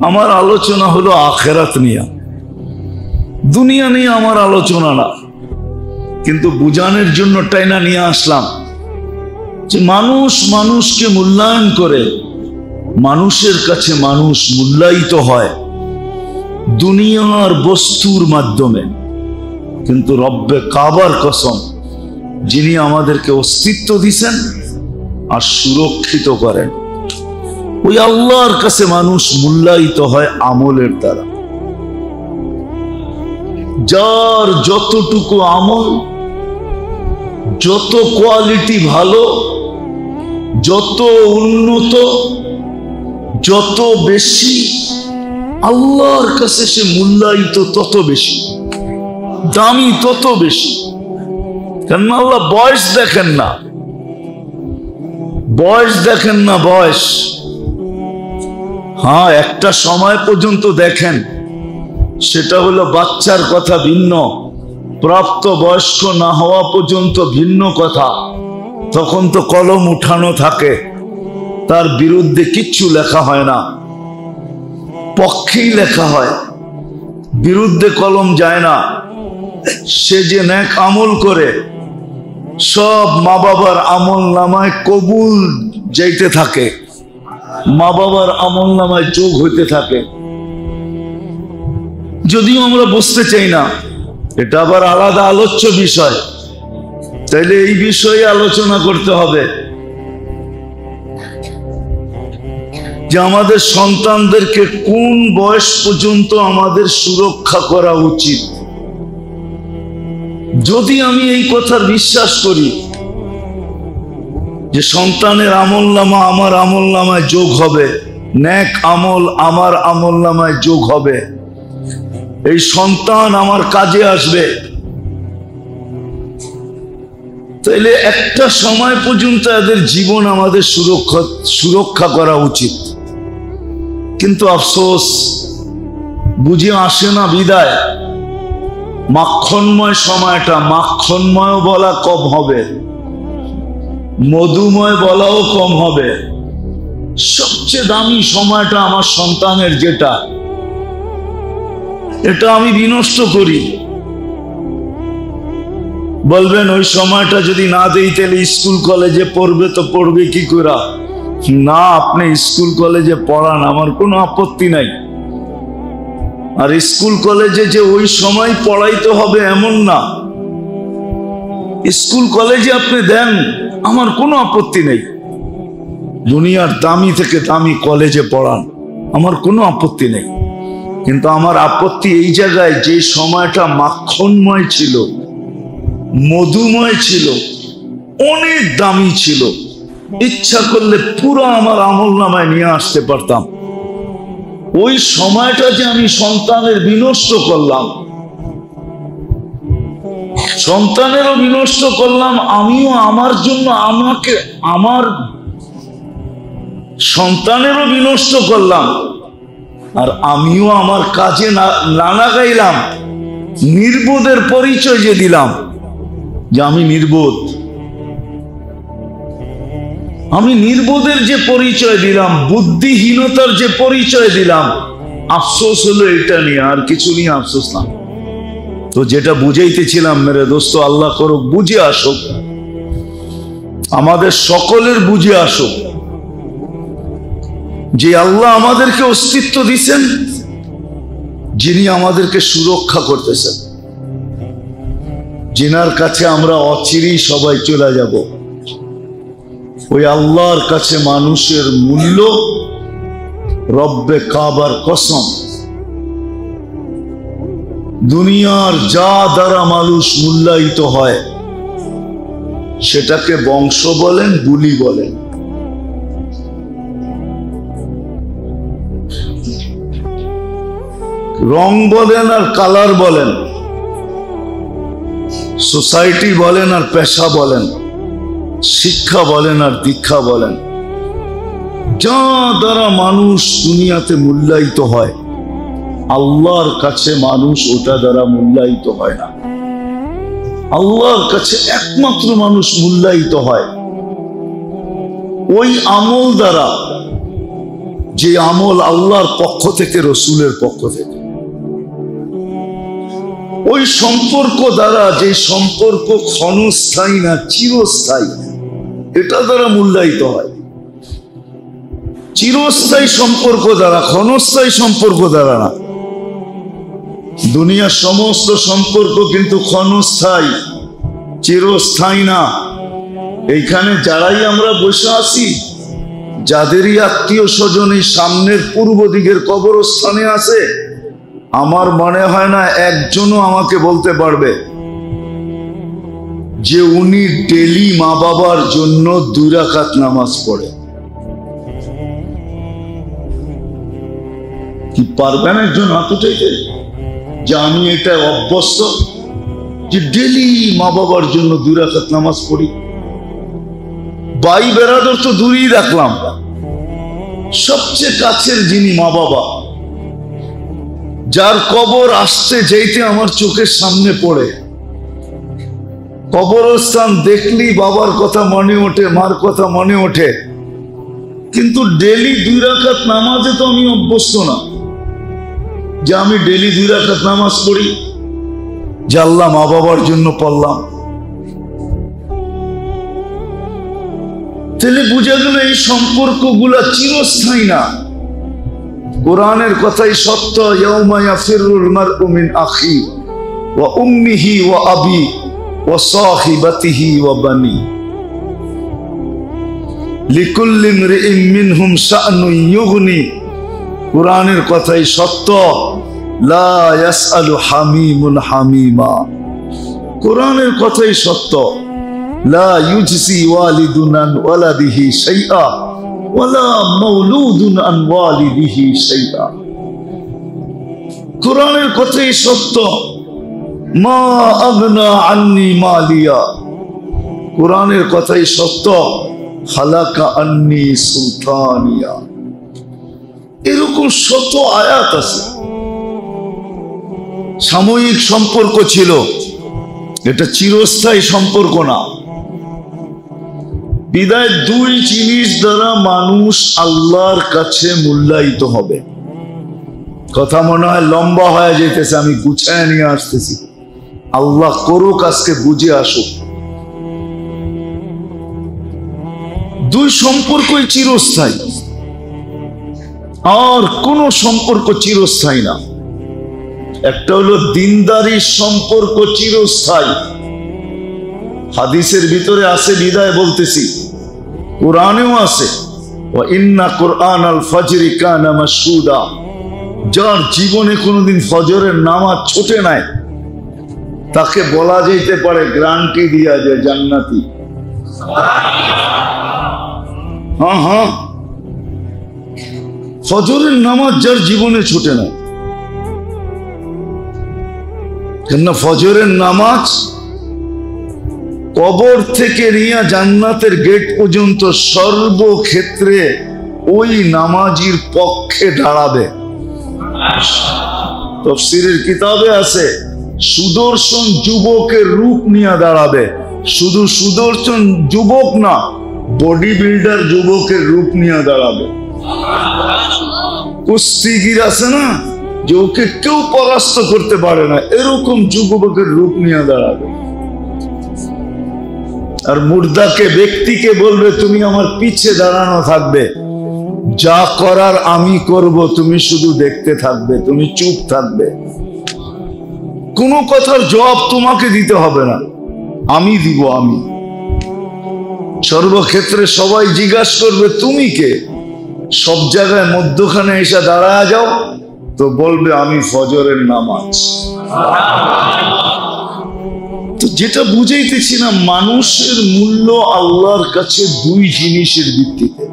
আমার আলোচনা হলো আখেরাত নিয়ে, দুনিয়া নিয়ে আমার আলোচনা না। কিন্তু বুঝানোর জন্য টাইনা নিয়ে আসলাম যে মানুষ মানুষকে মূল্যায়ন করে, মানুষের কাছে মানুষ মূল্যায়িত হয় দুনিয়ার বস্তুর মাধ্যমে, কিন্তু রব্বে কাবার কসম, যিনি আমাদেরকে অস্তিত্ব দিছেন আর সুরক্ষিত করেন, ওই আল্লাহর কাছে মানুষ মূল্যায়িত হয় আমলের দ্বারা। যার যতটুকু আমল, যত কোয়ালিটি ভালো, যত উন্নত, যত বেশি, আল্লাহর কাছে সে মূল্যায়িত তত বেশি, দামি তত বেশি। কেন আল্লাহ বয়স দেখেন না, বয়স দেখেন না, বয়স হ্যাঁ একটা সময় পর্যন্ত দেখেন, সেটা হলো বাচ্চার কথা ভিন্ন, প্রাপ্ত বয়স্ক না হওয়া পর্যন্ত ভিন্ন কথা। তখন তো কলম উঠানো থাকে, তার বিরুদ্ধে কিচ্ছু লেখা হয় না, পক্ষেই লেখা হয়, বিরুদ্ধে কলম যায় না। সে যে নেক আমল করে সব মা বাবার আমল নামায় কবুল যাইতে থাকে, মা বাবার আমল নামায় যোগ হইতে থাকে। যদিও আমরা বুঝতে চাই না, এটা আবার আলাদা আলোচ্য বিষয়। তাইলে এই বিষয়ে আলোচনা করতে হবে যে আমাদের সন্তানদেরকে কোন বয়স পর্যন্ত আমাদের সুরক্ষা করা উচিত। যদি আমি এই কথার বিশ্বাস করি যে সন্তানের আমলনামা আমার আমলনামায় যোগ হবে, নেক আমল আমার আমলনামায় যোগ হবে, এই সন্তান আমার কাজে আসবে, তাইলে একটা সময় পর্যন্ত এদের জীবন আমাদের সুরক্ষা করা উচিত। কিন্তু আফসোস বুঝে আসে না বিদায় মাখনময় সময়টা, মাখনময় বলা কম হবে, মধুময় বলাও কম হবে। সবচেয়ে দামি সময়টা আমার সন্তানের যেটা, এটা আমি বিনষ্ট করি। বলবেন ওই সময়টা যদি না দেই তাহলে স্কুল কলেজে পড়বে, তো পড়বে কি করে? না, আপনি স্কুল কলেজে পড়ান, আমার কোনো আপত্তি নাই। আর স্কুল কলেজে যে ওই সময় পড়াইতে হবে এমন না, স্কুল কলেজে আপনি দেন, আমার কোনো আপত্তি নেই। দুনিয়ার দামি থেকে দামি কলেজে পড়ান, আমার কোনো আপত্তি নেই। কিন্তু আমার আপত্তি এই জায়গায়, যে সময়টা মাখনময় ছিল, মধুময় ছিল, অনেক দামি ছিল, ইচ্ছা করলে পুরো আমার আমল নামায় নিয়ে আসতে পারতাম, ওই সময়টা যে আমি সন্তানের বিনষ্ট করলাম, সন্তানেরও বিনষ্ট করলাম, আমিও আমার জন্য আমার সন্তানেরও বিনষ্ট করলাম, আর আমিও আমার কাজে না লাগাইলাম। নির্বোধের পরিচয় যে দিলাম যে আমি নির্বোধ, আমি নির্বোধের যে পরিচয় দিলাম, বুদ্ধিহীনতার যে পরিচয় দিলাম, আফসোস হলো এটা নিয়ে, আর কিছু নিয়ে আফসোস না। তো যেটা বুঝাইতেছিলাম মেরে দোস্ত, আল্লাহ করুক বুঝে আসুক, আমাদের সকলের বুঝে আসুক যে আল্লাহ আমাদেরকে অস্তিত্ব দিচ্ছেন, যিনি আমাদেরকে সুরক্ষা করতেছেন, যিনার কাছে আমরা অচিরেই সবাই চলে যাব। ওই আল্লাহর কাছে মানুষের মূল্য, রব্বে কাবার কসম, দুনিয়ার যা দ্বারা মানুষ মূল্যায়িত হয় সেটাকে বংশ বলেন, বুলি বলেন, রং বলেন আর কালার বলেন, সোসাইটি বলেন আর পেশা বলেন, শিক্ষা বলেন আর দীক্ষা বলেন, যা দ্বারা মানুষ দুনিয়াতে মূল্যায়িত হয়, আল্লাহর কাছে মানুষ ওটা দ্বারা মূল্যায়িত হয় না। আল্লাহর কাছে একমাত্র মানুষ মূল্যায়িত হয় ওই আমল দ্বারা, যে আমল আল্লাহর পক্ষ থেকে, রসুলের পক্ষ থেকে, ওই সম্পর্ক দ্বারা, যে সম্পর্ক ক্ষণস্থায়ী না চিরস্থায়ী, এটা দ্বারা মূল্যায়িত হয়। চিরস্থায়ী সম্পর্ক দ্বারা, ক্ষণস্থায়ী সম্পর্ক দ্বারা না। দুনিয়ার সমস্ত সম্পর্ক কিন্তু ক্ষণস্থায়ী, চিরস্থায়ী না। এইখানে যারাই আমরা বসে আছি, যাদেরই আত্মীয় স্বজন এই সামনের পূর্ব দিকের কবরস্থানে আছে, আমার মনে হয় না একজনও আমাকে বলতে পারবে যে উনি ডেলি মা বাবার জন্য 2 রাকাত নামাজ পড়ে। কি পারবেন একজন হাত উঠাইতে যে আমি এটা অভ্যস্ত, যে ডেলি মা বাবার জন্য 2 রাকাত নামাজ পড়ি? ভাই বেরাদর তো দূরেই রাখলাম, সবচেয়ে কাছের যিনি মা বাবা, যার কবর আসতে যেতে আমার চোখের সামনে পড়ে, কবরস্থান দেখলি বাবার কথা মনে ওঠে, মার কথা মনে ওঠে, কিন্তু ডেলি 2 রাকাত নামাজে তো আমি অভ্যস্ত না। যে আমি ডেলি 2 রাকাত নামাজ পড়ি, যে আল্লাহ মা বাবার জন্য পড়লাম। তাহলে বুঝা গেল এই সম্পর্কগুলা চিরস্থায়ী না। কোরআনের কথাই সত্য, ইয়াউমা ইয়াফিরুল মারউ মিন আখি ওয়া উম্মিহি ওয়া আবি ওয়া সাহিবাতিহি ওয়া বানি লিকুল্লি ইমরিইন মিনহুম শা'নুন ইউগনি। কোরআনের কথাই সত্য, লা ইয়াসআলু হামিমুন হামিমা। কোরআনের কথাই সত্য, লা ইউজসি ওয়ালিদুন আন ওয়ালাদিহি শাইআ ওয়ালা মাওলুদুন আন ওয়ালিদিহি শাইআ। কোরআনের কথাই সত্য, মা আগনা আন্নি মালিয়া। কোরআনের কথাই সত্য, হালাকা আন্নি সুলতানিয়া। এরকম শত আয়াত আছে। সাময়িক সম্পর্ক ছিল, এটা চিরস্থায়ী সম্পর্ক না। বিদায় 2 জিনিস দ্বারা মানুষ আল্লাহর কাছে মূল্যায়িত হবে। কথা মনে হয় লম্বা হয়ে যেতেছে, আমি গুছায় নিয়ে আসতেছি। আল্লাহ করুক আজকে বুঝে আসুক। 2 সম্পর্কই চিরস্থায়ী, আর কোন সম্পর্ক চিরস্থায়ী না। একটা হলো দিনদারির সম্পর্ক চিরস্থায়ী, হাদিসের ভিতরে আছে বিদায় বলতেছি, কোরআনেও আছে, ওয়া ইন্না কুরআনাল ফাজরি কানা মাশহুদা। যার জীবনে কোনোদিন ফজরের নামাজ ছুটে নাই, তাকে বলা যেতে পারে গ্যারান্টি দিয়া যে জান্নাতি। হ্যাঁ, ফজরের নামাজ যার জীবনে ছুটে নাই, কেননা ফজরের নামাজ কবর থেকে নিয়ে জান্নাতের গেট পর্যন্ত সর্বক্ষেত্রে ওই নামাজির পক্ষে দাঁড়াবে। তাফসীরের কিতাবে আছে, সুদর্শন যুবকের রূপ নিয়ে দাঁড়াবে। শুধু সুদর্শন যুবক না, বডি বিল্ডার যুবকের রূপ নিয়ে দাঁড়াবে। কুস্তিগির আছে না, যে ওকে কেউ পরাস্ত করতে পারে না, এরকম যুবকের রূপ নিয়ে দাঁড়াবে। আর মুর্দাকে, ব্যক্তিকে বলবে, তুমি আমার পিছে দাঁড়ানো থাকবে, যা করার আমি করব, তুমি শুধু দেখতে থাকবে, তুমি চুপ থাকবে। কোনো কথার জবাব তোমাকে দিতে হবে না, আমি দিব। আমি সর্বক্ষেত্রে সবাই জিজ্ঞাসা করবে তুমি কে, সব জায়গায় মধ্যখানে এসে দাঁড়ায় যাও, তো বলবে আমি ফজরের নামাজ। তো যেটা বুঝাইতেছি না, মানুষের মূল্য আল্লাহর কাছে 2 জিনিসের ভিত্তিতে।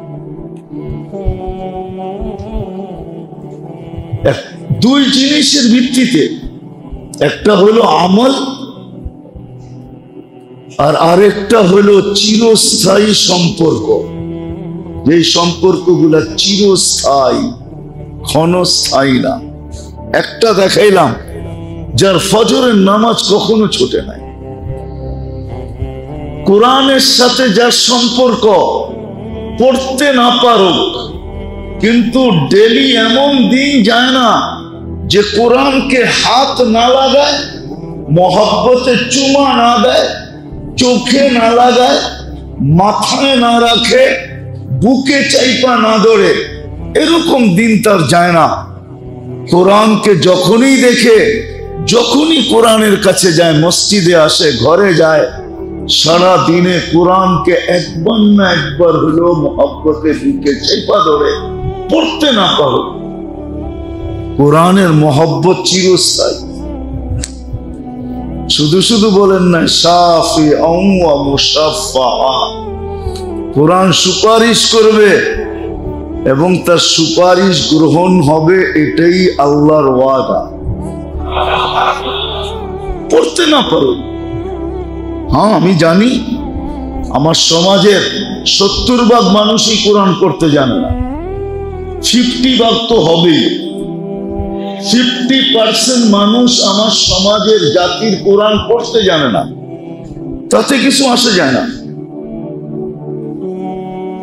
2 জিনিসের ভিত্তিতে, একটা হলো আমল, আর আরেকটা হলো চিরস্থায়ী সম্পর্ক। যে সম্পর্কগুলা চিরস্থায়ী, ক্ষণস্থায়ী না। একটা দেখাইলাম, যার ফজরের নামাজ কখনো ছোটে নাই। কোরআনের সাথে যার সম্পর্ক, পড়তে না পারুক, কিন্তু ডেলি এমন দিন যায় না যে কোরআনকে হাত না লাগায়, মহব্বতে চুমা না দেয়, চোখে না লাগায়, মাথায় না রাখে, বুকে চাইপা না ধরে, এরকম দিন তার যায় না। কোরআনকে যখনই দেখে, যখনই কোরআনের কাছে যায়, মসজিদে আসে, ঘরে যায়, সারা দিনে কোরআনকে একবার না একবার হলেও মহব্বতে বুকে চাইপা ধরে, পড়তে না পারো। কোরআনের মহব্বত চিরস্থায়ী। শুধু শুধু বলেন না শাফিআন ওয়া মুশাফফা। কোরআন সুপারিশ করবে এবং তার সুপারিশ গ্রহণ হবে, এটাই আল্লাহর ওয়াদা। পড়তে না পারো, হ্যাঁ আমি জানি আমার সমাজের 70% মানুষই কোরআন পড়তে জানে না। 50% তো হবেই। 50% মানুষ আমার সমাজের জাতির কোরআন পড়তে জানে না, তাতে কিছু আসে যায় না।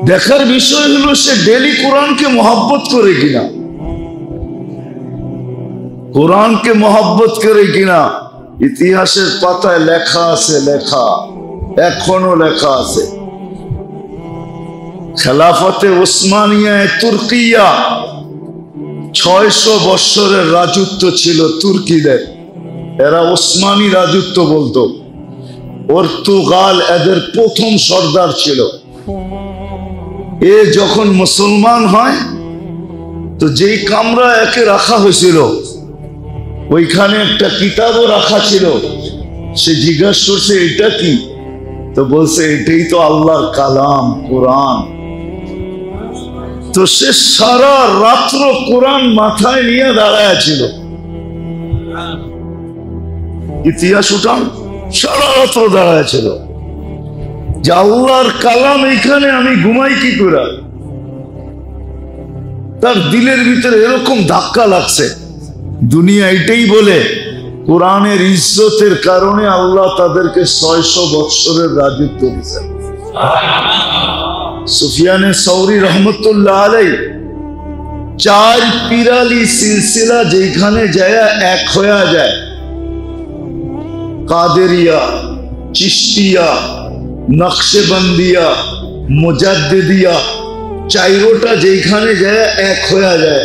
দেখার বিষয় হলো সে ডেলি কোরআনকে মহব্বত করে কিনা। কোরআনকে মহব্বত করে কিনা ইতিহাসের পাতায় লেখা আছে, লেখা এখনো লেখা আছে। খেলাফতে ওসমানিয়ায় তুর্কিয়া 600 বৎসরের রাজত্ব ছিল তুর্কিদের। এরা ওসমানী রাজত্ব বলতো। পর্তুগাল এদের প্রথম সর্দার ছিল। এ যখন মুসলমান হয় তো যেই কামরা একে রাখা হয়েছিল ওইখানে একটা কিতাবও রাখা ছিল। সে জিজ্ঞাসা করছে এটা কি, তো বলছে এটাই তো আল্লাহর কালাম কোরআন। তো সে সারা রাত্র কোরআন মাথায় নিয়ে দাঁড়ায় ছিল। ইতিহাস উঠান, সারা রাত্র দাঁড়ায় ছিল যে আল্লাহর কালাম এইখানে আমি ঘুমাই কি করে। তার দিলের ভিতরে এরকম ধাক্কা লাগছে। দুনিয়া এটাই বলে কোরআনের ইজ্জতের কারণে আল্লাহ তাদেরকে 600 বৎসরের রাজত্ব দিয়েছে। সুফিয়ানে সৌরি রহমতুল্লাহ আলাই 4 পিরালি সিলসিলা যেখানে যায় এক হয়ে যায়, কাদেরিয়া, চিশতিয়া, নকশবন্দিয়া, মুজাদ্দিদিয়া, 4টা যেখানে যায় এক হয়ে যায়,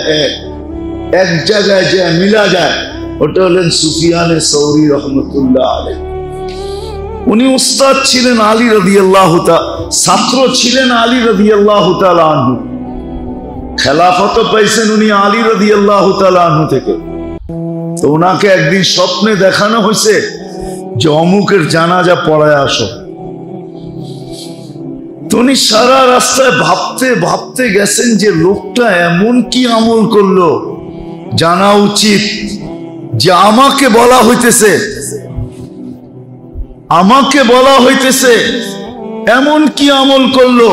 এক জায়গায় যায় মিলা যায়, ওটা হলেন সুফিয়ানে সৌরি রহমতুল্লাহ আলাই। উনি উস্তাদ ছিলেন আলী রাদিয়াল্লাহু তাআলা, ছাত্র ছিলেন আলী রাদিয়াল্লাহু তাআলা আনহু। খেলাফত পাইছেন উনি আলী রাদিয়াল্লাহু তাআলা আনহু থেকে। তো ওনাকে একদিন স্বপ্নে দেখানো হয়েছে যে অমুকের জানাজা পড়ায় আসো। তো উনি সারা রাস্তায় ভাবতে ভাবতে গেছেন যে লোকটা এমন কি আমল করলো, জানা উচিত যে আমাকে বলা হইতেছে এমন কি আমল করলো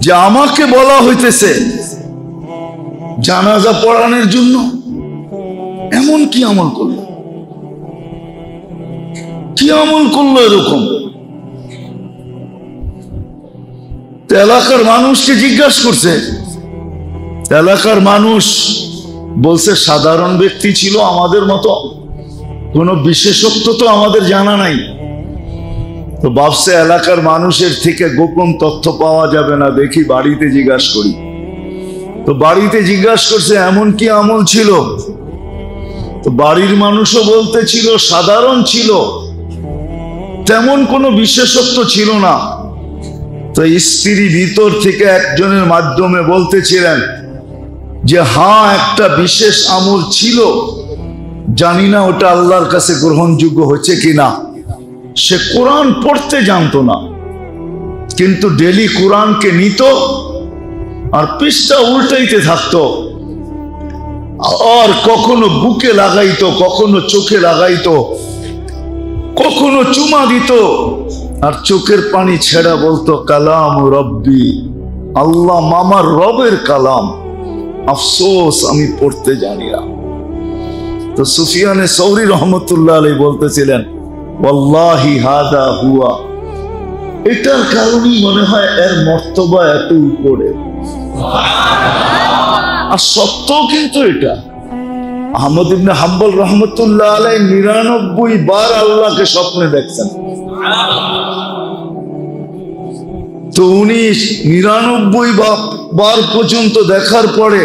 যে আমাকে বলা হইতেছে জানাজা পড়ানোর জন্য। এমন কি আমল করলো, কি আমল করলো এরকম। এলাকার মানুষকে জিজ্ঞাসা করছে। এলাকার মানুষ বলছে সাধারণ ব্যক্তি ছিল আমাদের মতো, কোনো বিশেষত্ব তো আমাদের জানা নাই। তো ভাবছে এলাকার মানুষের থেকে গোপন তথ্য পাওয়া যাবে না, দেখি বাড়িতে জিজ্ঞাসা করি। তো বাড়িতে জিজ্ঞাসা করছে এমন কি আমল ছিল। তো বাড়ির মানুষও বলতে ছিল সাধারণ ছিল, তেমন কোনো বিশেষত্ব ছিল না। তো স্ত্রী ভিতর থেকে একজনের মাধ্যমে বলতেছিলেন যে হ্যাঁ একটা বিশেষ আমল ছিল, জানি না ওটা আল্লাহর কাছে গ্রহণযোগ্য হচ্ছে কিনা। সে কোরআন পড়তে জানতো না, কিন্তু ডেলি কোরআনকে নিত আর পৃষ্ঠা উল্টাইতে থাকতো, আর কখনো বুকে লাগাইতো, কখনো চোখে লাগাইতো, কখনো চুমা দিত, আর চোখের পানি ছেড়া বলতো কালাম রব্বি, আল্লাহ মামার রবের কালাম, আফসোস আমি পড়তে জানি না। তো সুফিয়ানে সৌরি রহমতুল্লাহ আলাইহি বলতেছিলেন ওয়াল্লাহি হাদা হুয়া, এটার কারণেই মনে হয় এর মর্তবা এত উপরে। আর সত্য কিন্তু এটা। আহমদ ইবনে হাম্বল রহমতুল্লাহ আলাইহি 99 বার আল্লাহকে স্বপ্নে দেখছেন। তো উনি 99 বার পর্যন্ত দেখার পরে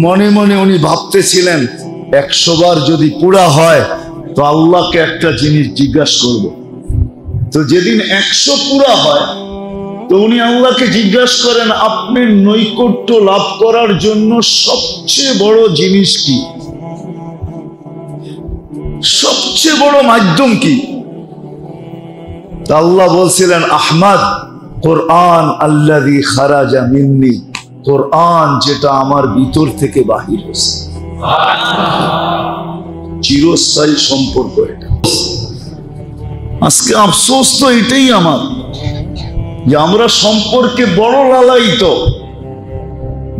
মনে মনে উনি ভাবতেছিলেন 100 বার যদি পুরা হয় তো আল্লাহকে একটা জিনিস জিজ্ঞাসা করব। তো যেদিন 100 পুরা হয় তো উনি আল্লাহকে জিজ্ঞাসা করেন আপনি নৈকট্য লাভ করার জন্য সবচেয়ে বড় জিনিস কি, সবচেয়ে বড় মাধ্যম কি। আল্লাহ বলছিলেন আহমদ কোরআন আল্লাযী খারাজা মিন্নি, কোরআন যেটা আমার ভিতর থেকে বাহির হয়েছে। চিরস্থায়ী সম্পর্ক এটা। আজকে আফসোস তো এটাই আমার, যে আমরা সম্পর্কে বড় লালায়িত।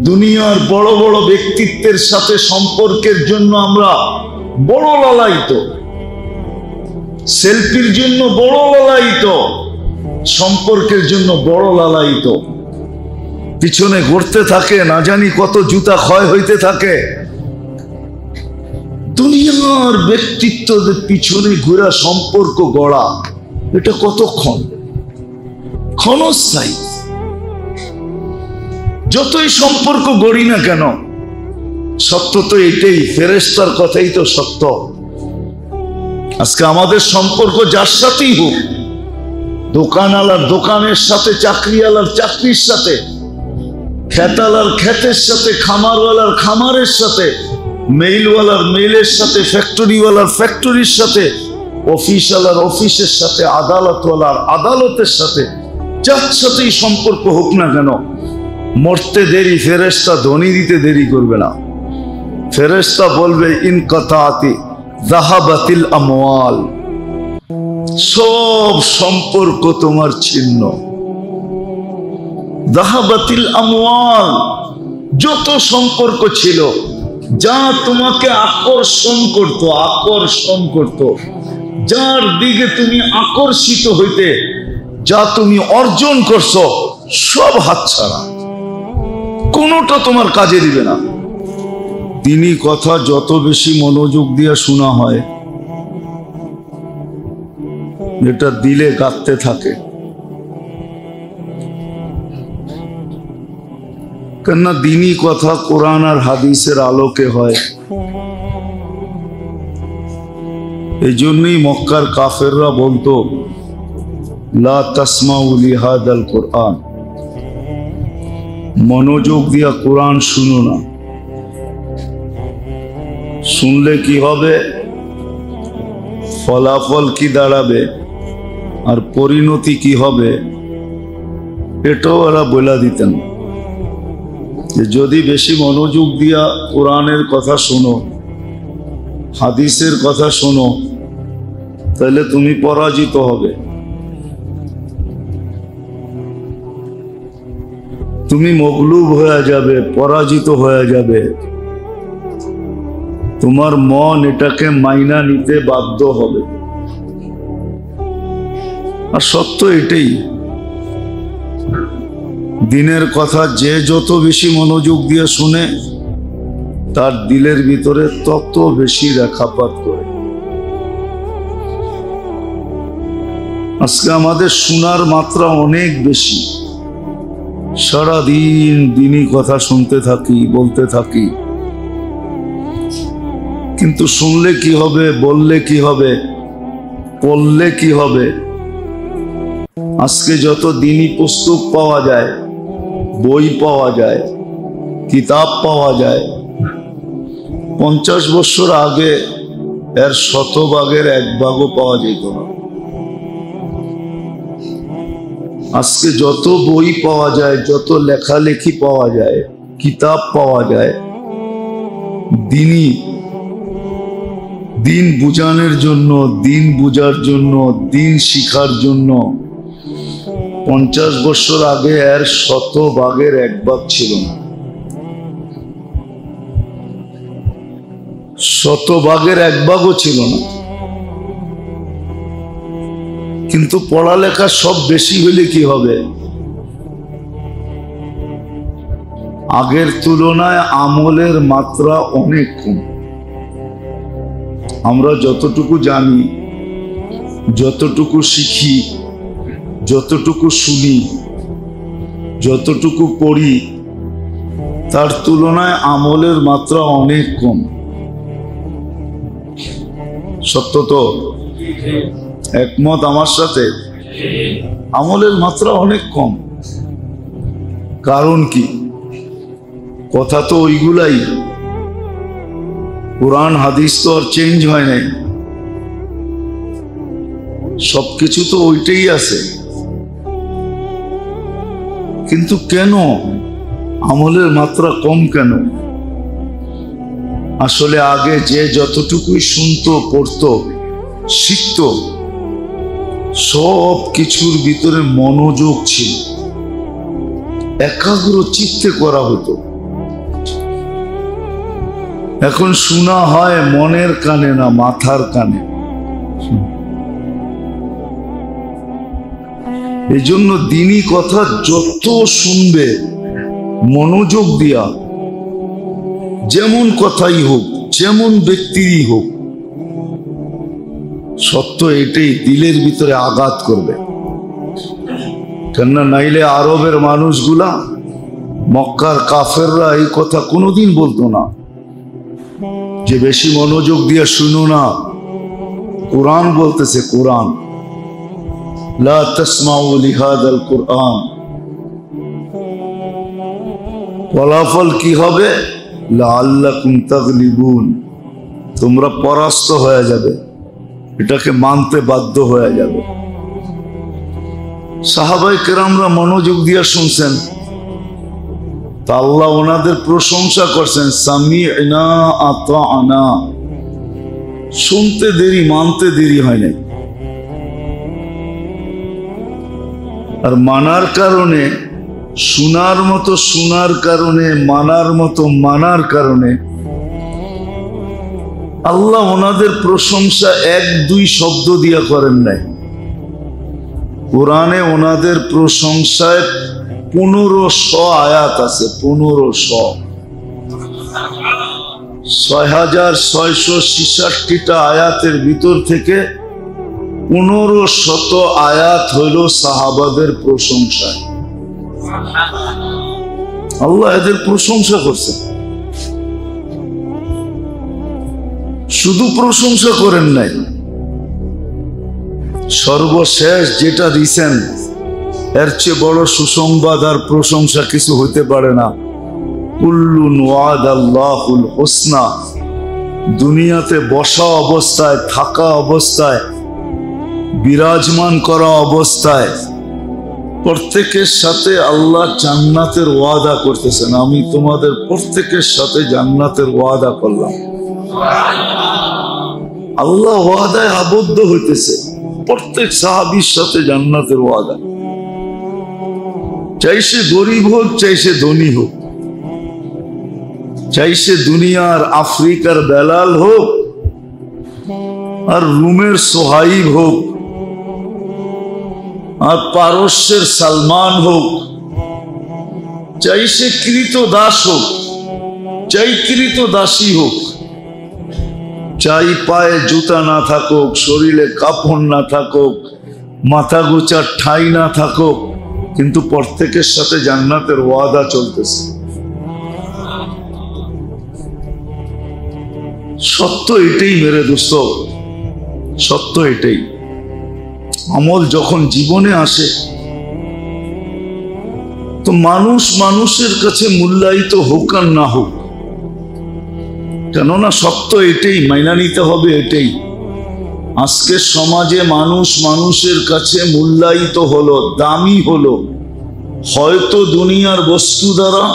দুনিয়ার বড় বড় ব্যক্তিত্বের সাথে সম্পর্কের জন্য আমরা বড় লালায়িত, সেলফির জন্য বড় লালায়িত, সম্পর্কের জন্য বড় লালায়িত। পিছনে ঘুরতে থাকে, না জানি কত জুতা ক্ষয় হইতে থাকে। দুনিয়ার ব্যক্তিত্বদের পিছনে ঘোরা সম্পর্ক গড়া, এটা কতক্ষণ? ক্ষণস্থায়ী। যতই সম্পর্ক গড়ি না কেন, সত্য তো এটাই, ফেরেশতার কথাই তো সত্য। আজকে আমাদের সম্পর্ক যার সাথেই হোক, দোকানওয়ালার দোকানের সাথে, চাকরিওয়ালার চাকরির সাথে, খেতালার খেতের সাথে, খামারওয়ালার খামারের সাথে, মেইলওয়ালার মেইলের সাথে, ফ্যাক্টরিওয়ালার ফ্যাক্টরির সাথে, অফিসওয়ালার অফিসের সাথে, আদালতওয়ালার আদালতের সাথে, যার সাথেই সম্পর্ক হোক না কেন, মরতে দেরি, ফেরেশতা ধ্বনি দিতে দেরি করবে না। ফেরেশতা বলবে ইনকাতাতি যাহাবাতিল আমওয়াল, সব সম্পর্ক তোমার ছিন্ন। যাহাবাতিল আমওয়াল, যত সম্পর্ক ছিল, যা তোমাকে আকর্ষণ করত, যার দিকে তুমি আকর্ষিত হইতে, যা তুমি অর্জন করছো, সব হাতছাড়া, কোনোটা তোমার কাজে দিবে না। তিনি কথা যত বেশি মনোযোগ দিয়ে শোনা হয়, এটা দিলে কাঁদতে থাকে। কেননা দিনী কথা কোরআন আর হাদিসের আলোকে হয়। এই জন্যই মক্কার কাফেররা বলতো লা তাসমাউ লিহাদাল কোরআন, মনোযোগ দিয়া কোরআন শুনো না। শুনলে কি হবে, ফলাফল কি দাঁড়াবে, আর পরিণতি কি হবে, এটাও এরা বলে দিতেন। যে যদি বেশি মনোযোগ দিয়া কোরআনের কথা শোনো, হাদিসের কথা শোনো, তাহলে তুমি পরাজিত হবে, তুমি মগলুব হয়ে যাবে, পরাজিত হয়ে যাবে। তোমার মন এটাকে মাইনা নিতে বাধ্য হবে। আর সত্য এটাই, দিনের কথা যে যত বেশি মনোযোগ দিয়ে শুনে, তার দিলের ভিতরে তত বেশি রেখাপাত করে। আজকে আমাদের শোনার মাত্রা অনেক বেশি, সারাদিন দিনই কথা শুনতে থাকি, বলতে থাকি, কিন্তু শুনলে কি হবে, বললে কি হবে, পড়লে কি হবে? আজকে যত দিনই পুস্তক পাওয়া যায়, বই পাওয়া যায়, কিতাব পাওয়া যায়, 50 বছর আগে এর 100 1 ভাগও পাওয়া যেত না। আজকে যত বই পাওয়া যায়, যত লেখালেখি পাওয়া যায়, কিতাব পাওয়া যায়, দিন বুঝানোর জন্য, দিন বুঝার জন্য, দিন শিখার জন্য 50 বছর আগে এর 100 1 ভাগ ছিল না। 100 1 ভাগও ছিল না। কিন্তু পড়ালেখা সব বেশি হলে কি হবে? আগের তুলনায় আমলের মাত্রা অনেক কম। আমরা যতটুকু জানি, যতটুকু শিখি, যতটুকু শুনি, যতটুকু পড়ি, তার তুলনায় আমলের মাত্রা অনেক কম। সত্য তো? একমত আমার সাথে? আমলের মাত্রা অনেক কম। কারণ কি? কথা তো ওইগুলাই, কোরআন হাদিস তো আর চেঞ্জ হয় নাই, সবকিছু তো ওইটাই আছে। কিন্তু কেন আমলের মাত্রা কম কেন? আসলে আগে যে যতটুকুই শুনতো, পড়তো, শিখতো, সব কিছুর ভিতরে মনোযোগ ছিল, একাগ্র চিত্তে করা হতো। এখন শোনা হয় মনের কানে না, মাথার কানে। এই জন্য দিনী কথা যত শুনবে মনোযোগ দিয়া, যেমন কথাই হোক, যেমন ব্যক্তিরই হোক, সত্য এটাই দিলের ভিতরে আঘাত করবে। কেননা নাইলে আরবের মানুষগুলা, মক্কার কাফেররা এই কথা কোনোদিন বলতো না যে বেশি মনোযোগ দিয়ে শুনো না, কোরআন বলতেছে, কোরআন লা তাসমাউ লিহাদাল কোরআন। ফলাফল কি হবে? লাআল্লাকুম তাগলিবুন, তোমরা পরাস্ত হয়ে যাবে, এটাকে মানতে বাধ্য হয়ে যাবে। সাহাবায়ে কেরামরা মনোযোগ দিয়ে শুনছেন, তা আল্লাহ ওনাদের প্রশংসা করছেন, সামি'না আতা'না, শুনতে দেরি, মানতে দেরি হয় নাই। আর মানার কারণে, শোনার মতো শোনার কারণে, মানার মতো মানার কারণে আল্লাহ ওনাদের প্রশংসা এক দুই শব্দ দিয়া করেন নাই। কোরআনে ওনাদের প্রশংসায় 1500 আয়াত আছে, 1500, 6666টা আয়াতের ভিতর থেকে 1500 আয়াত হইল সাহাবাদের প্রশংসায়। আল্লাহ এদের প্রশংসা করছেন, শুধু প্রশংসা করেন নাই, সর্বশেষ যেটা দিছেন এর চেয়ে বড় সুসংবাদ আর প্রশংসা কিছু হইতে পারে না। কুল্লুন ওয়াদাল্লাহুল হুসনা, দুনিয়াতে বসা অবস্থায়, থাকা অবস্থায়, বিরাজমান করা অবস্থায় প্রত্যেকের সাথে আল্লাহ জান্নাতের ওয়াদা করতেছেন। আমি তোমাদের প্রত্যেকের সাথে জান্নাতের ওয়াদা করলাম। আল্লাহ ওয়াদায় আবদ্ধ হইতেছে, প্রত্যেক সাহাবীর সাথে জান্নাতের ওয়াদা, চাই সে গরিব হোক, চাই সে ধনী হোক, চাই সে দুনিয়ার আফ্রিকার বেলাল হোক আর রুমের সোহাইব হোক আর পারস্যের সালমান হোক, চাই সে কৃত দাস হোক, চাই কৃত দাসী হোক, চাই পায়ে জুতা না থাকুক, শরীরে কাপড় না থাকুক, মাথা গোচার ঠাই না থাকুক, কিন্তু প্রত্যেকের সাথে জান্নাতের ওয়াদা চলতেছে। সত্য এটাই মেরে দোস্ত, সত্য এটাই। আমল যখন জীবনে আসে তো মানুষ মানুষের কাছে মূল্যায়িত হোক আর না হোক, কেননা সত্য এটাই, মাইনা নিতে হবে এটাই। আজকের সমাজে মানুষ মানুষের কাছে মূল্যায়িত হলো, দামি হলো, হয়তো দুনিয়ার বস্তু দ্বারা,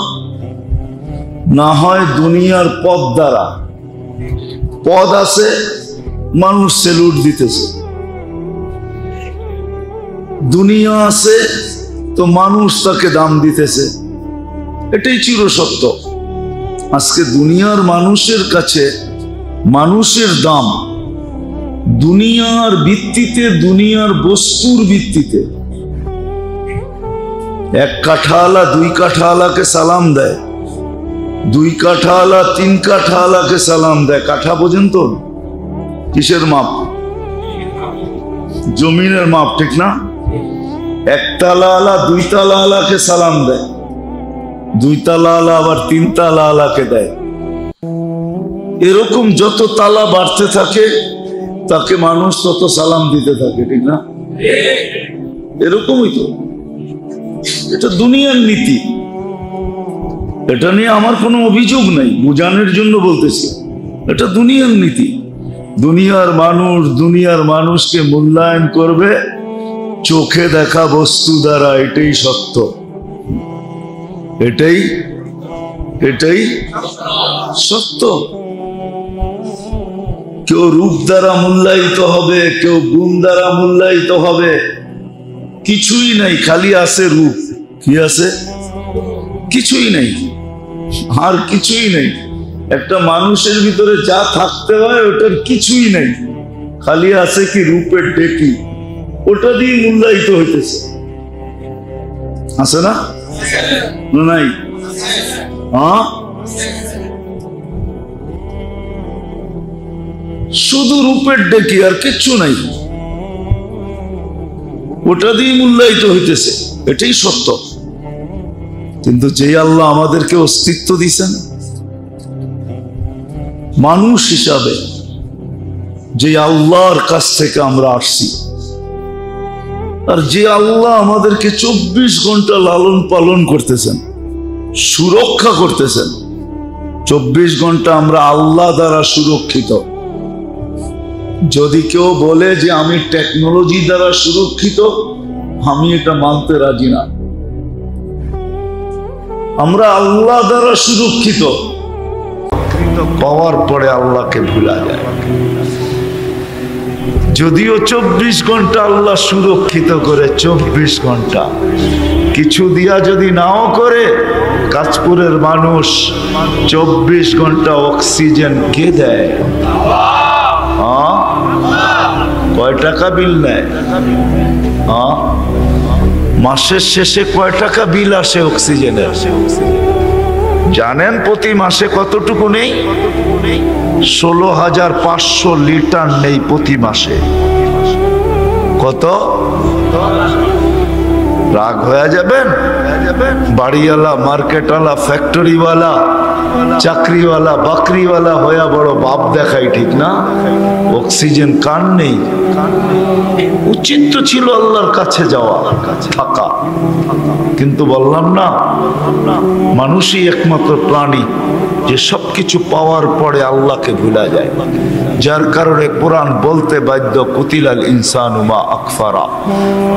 না হয় দুনিয়ার পদ দ্বারা। পদ আছে, মানুষ সেলুট দিতেছে, দুনিয়া আছে তো মানুষ তাকে দাম দিতেছে, এটাই চিরসত্য। আজকে দুনিয়ার মানুষের কাছে মানুষের দাম দুনিয়ার ভিত্তিতে, দুনিয়ার বস্তুর ভিত্তিতে। এক কাঠাওয়ালা 2 কাঠাওয়ালাকে সালাম দেয়, 2 কাঠাওয়ালা 3 কাঠাওয়ালাকে সালাম দেয়। কাঠা পর্যন্ত কিসের মাপ? জমিনের মাপ, ঠিক না? 1 তালাওয়ালা 2 তালাওয়ালাকে সালাম দেয়, 2 তালাওয়ালা আবার 3 তালাওয়ালাকে দেয়। এরকম যত তালা বাড়তে থাকে তাকে মানুষ তত সালাম দিতে থাকে, ঠিক না? এরকমই তো, এটা দুনিয়ার নীতি। এটা নিয়ে আমার কোনো অভিযোগ নাই, বোঝানোর জন্য বলতেছি, এটা দুনিয়ার নীতি। দুনিয়ার মানুষ দুনিয়ার মানুষকে মূল্যায়ন করবে চোখে দেখা বস্তু দ্বারা, এটাই সত্য, এটাই এটাই সত্য। কেউ রূপ দ্বারা মূল্যায়িত হবে, কেউ গুণ দ্বারা মূল্যায়িত হবে, কিছুই নাই, খালি আছে রূপ। কি আছে? কিছুই নেই, আর কিছুই নেই। একটা মানুষের ভিতরে যা থাকতে হয় ওটার কিছুই নেই, খালি আছে কি রূপের ডেকি, ওটা দিয়ে মূল্যায়িত হইতেছে। আছে না? নাই? শুধু রূপের ডেকে, আর কিচ্ছু নাই। ওটা দিয়ে মূল্যায়িত হইতেছে, এটাই সত্য। কিন্তু যে আল্লাহ আমাদেরকে অস্তিত্ব দিয়েছেন মানুষ হিসাবে, যে আল্লাহর কাছ থেকে আমরা আসছি, আর যে আল্লাহ আমাদেরকে 24 ঘন্টা লালন পালন করতেছেন, সুরক্ষা করতেছেন, 24 ঘন্টা আমরা আল্লাহ দ্বারা সুরক্ষিত। যদি কেউ বলে যে আমি টেকনোলজি দ্বারা সুরক্ষিত, আমি এটা মানতে রাজি না। আমরা আল্লাহ দ্বারা সুরক্ষিত। পাওয়ার পরে আল্লাহকে ভুলা যায়। যদিও 24 ঘন্টা আল্লাহ সুরক্ষিত করে, 24 ঘন্টা কিছু দিয়া যদি নাও করে, কাঁচপুরের মানুষ 24 ঘন্টা অক্সিজেন কে দেয়? কয় টাকা বিল নেয়? মাসের শেষে কয় টাকা বিল আসে অক্সিজেনের জানেন? প্রতি মাসে কতটুকু নেই? 16,500 লিটার নেই প্রতি মাসে। কত? রাগ হয়ে যাবেন? বাড়িওয়ালা, মার্কেটওয়ালা, ফ্যাক্টরিওয়ালা, চাকরিওয়ালা, বাকরিওয়ালা হয়ে বড় বাপ দেখাই, ঠিক না? অক্সিজেন কার নেই? উচিত তো ছিল আল্লাহর কাছে যাওয়া, থাকা। কিন্তু বললাম না, মানুষই একমাত্র প্রাণী যে সবকিছু পাওয়ার পরে আল্লাহকে ভুলা যায়। যার কারণে কোরআন বলতে বাধ্য, কুতিলাল ইনসানু মা আকফারা।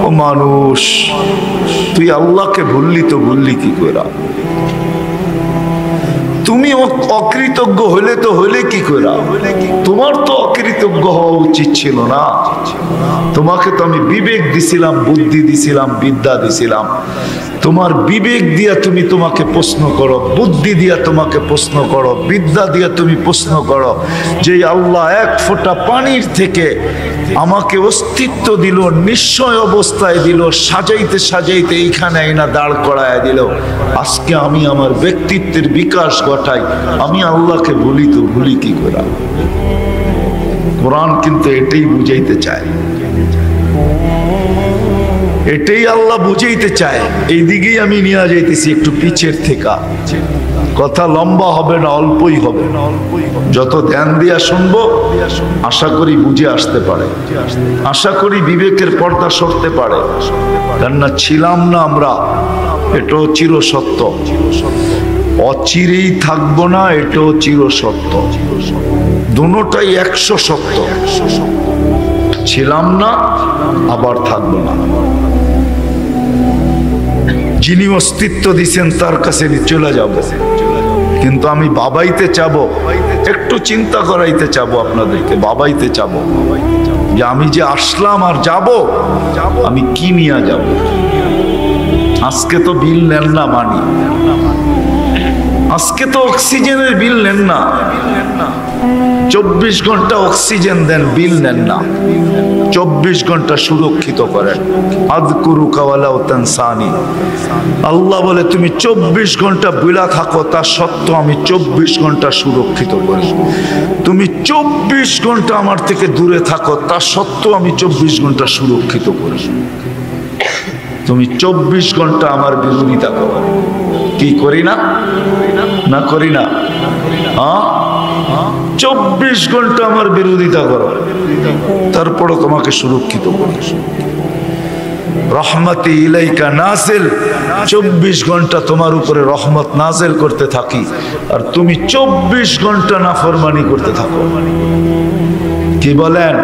ও মানুষ, তুই আল্লাহকে ভুললি তো ভুললি কি করে? তুমি অকৃতজ্ঞ হলে তো হলে কি করে? তোমার তো অকৃতজ্ঞ হওয়া উচিত ছিল না। তোমাকে তো আমি বিবেক দিছিলাম, বুদ্ধি দিছিলাম, বিদ্যা দিছিলাম। তোমার বিবেক দিয়া তুমি তোমাকে প্রশ্ন করো, বুদ্ধি দিয়া তোমাকে প্রশ্ন করো, বিদ্যা দিয়া তুমি প্রশ্ন করো, যে আল্লাহ এক ফোঁটা পানির থেকে আমাকে অস্তিত্ব দিল, নিশ্চয় অবস্থায় দিল, সাজাইতে সাজাইতে এইখানে আইনা দাঁড় করায় দিল। আজকে আমি আমার ব্যক্তিত্বের বিকাশ ঘটাই, আমি আল্লাহকে ভুলি তো ভুলি কি করে? কোরআন কিন্তু এটাই বুঝাইতে চায়, এটাই আল্লাহ বুঝাইতে চায়। এইদিকেই আমি নিয়ে যাইতেছি একটু পিছের থেকে। কথা লম্বা হবে না, অল্পই হবে। যত ধ্যান দিয়া শুনবো আশা করি বুঝে আসতে পারে, আশা করি বিবেকের পর্দা সরতে পারে। কেননা ছিলাম না আমরা, এটাও চির সত্য। অচিরেই থাকবো না, এটাও চির সত্য। দুটোটাই 100 সত্য। ছিলাম না, আবার থাকবো না। যিনি অস্তিত্ব দিচ্ছেন তার কাছে চলে যাব। কিন্তু আমি বাবাইতে চাবো, একটু চিন্তা করাইতে চাবো আপনাদেরকে, বাবাইতে চাবো যে আমি যে আসলাম আর যাব, আমি কি নিয়ে যাব। আজকে তো বিল নেন না মানি, আজকে তো অক্সিজেনের বিল নেন না। 24 ঘন্টা অক্সিজেন দেন, বিল নেন না। 24 ঘন্টা সুরক্ষিত করেন। আযকুরুকা ওয়ালাউ তানসানি। আল্লাহ বলে তুমি 24 ঘন্টা বিলা থাকো, তা সত্ত্বেও আমি 24 ঘন্টা সুরক্ষিত করি। তুমি 24 ঘন্টা আমার থেকে দূরে থাকো, তা সত্ত্বেও আমি 24 ঘন্টা সুরক্ষিত করি। তুমি 24 ঘন্টা আমার বিরোধিতা করো, কি করি না? না করি না? 24 ঘন্টা আমার বিরোধিতা করো, তারপরও তোমাকে সুরক্ষিত করি। রহমতি ইলাইকা নাজিল, 24 ঘন্টা তোমার উপরে রহমত নাজিল করতে থাকি, আর তুমি 24 ঘন্টা নাফরমানি করতে থাকো। কি বলেন?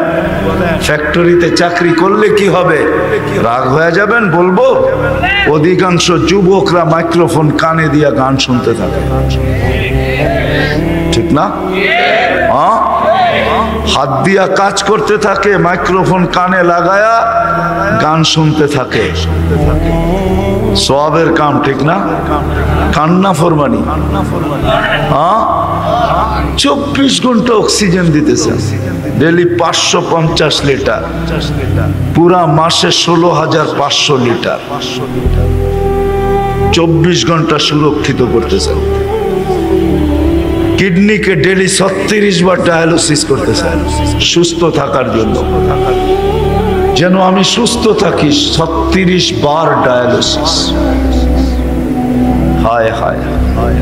ফ্যাক্টরিতে চাকরি করলে কি হবে? রাগ হয়ে যাবেন বলবো? অধিকাংশ যুবকরা মাইক্রোফোন কানে দিয়া গান শুনতে থাকে, ঠিক না? হাত দিয়া কাজ করতে থাকে, মাইক্রোফোন কানে লাগায়া গান শুনতে থাকে। সওয়াবের কাম, ঠিক না? কান্না ফরমানি। 24 ঘন্টা অক্সিজেন দিতেছে, ডেলি 550 লিটার, পুরা মাসে 16,500 লিটার। 24 ঘন্টা সুরক্ষিত করতেছে। কিডনিকে ডেলি 36 বার ডায়ালিসিস করতেছে সুস্থ থাকার জন্য, যেন আমি সুস্থ থাকি। 36 বার ডায়ালিসিস। হায় হায় হায়।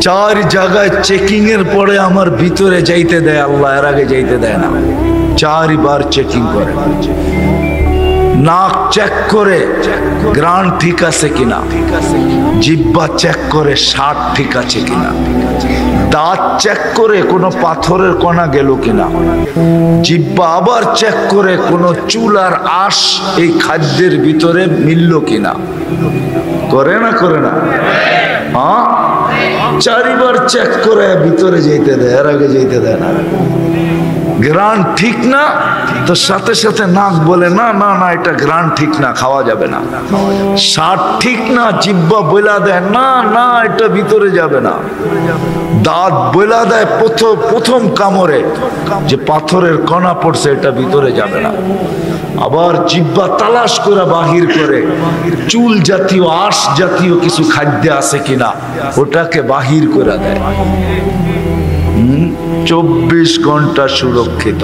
4 জায়গায় চেকিং এর পরে আমার ভিতরে যাইতে দেয় আল্লাহ, এর আগে যাইতে দেয় না। 4 বার চেকিং করে, নাক চেক করে গ্রান ঠিক আছে কিনা, জিহ্বা চেক করে স্বাদ ঠিক আছে কিনা, দাঁত চেক করে কোনো পাথরের কণা গেল কিনা, জিহ্বা আবার চেক করে কোনো চুল আর আঁশ এই খাদ্যের ভিতরে মিলল কিনা। করে না করে না? হ্যাঁ, 4 বার চেক করে ভিতরে যেতে দেয়, এর আগে যেতে দেয় না। গ্রান ঠিক না তো সাথে সাথে নাক বলে না না না এটা গ্রান ঠিক না, খাওয়া যাবে না। স্বাদ ঠিক না, জিহ্বা বইলা দেয় না না এটা ভিতরে যাবে না। দাঁত বইলা দেয় প্রথম কামড়ে যে পাথরের কণা পড়ছে, এটা ভিতরে যাবে না। আবার জিহ্বা তালাশ করে বাহির করে চুল জাতীয় আঁশ জাতীয় কিছু খাদ্য আছে কিনা, ওটাকে বাহির করে দেয়। 24 ঘন্টা সুরক্ষিত।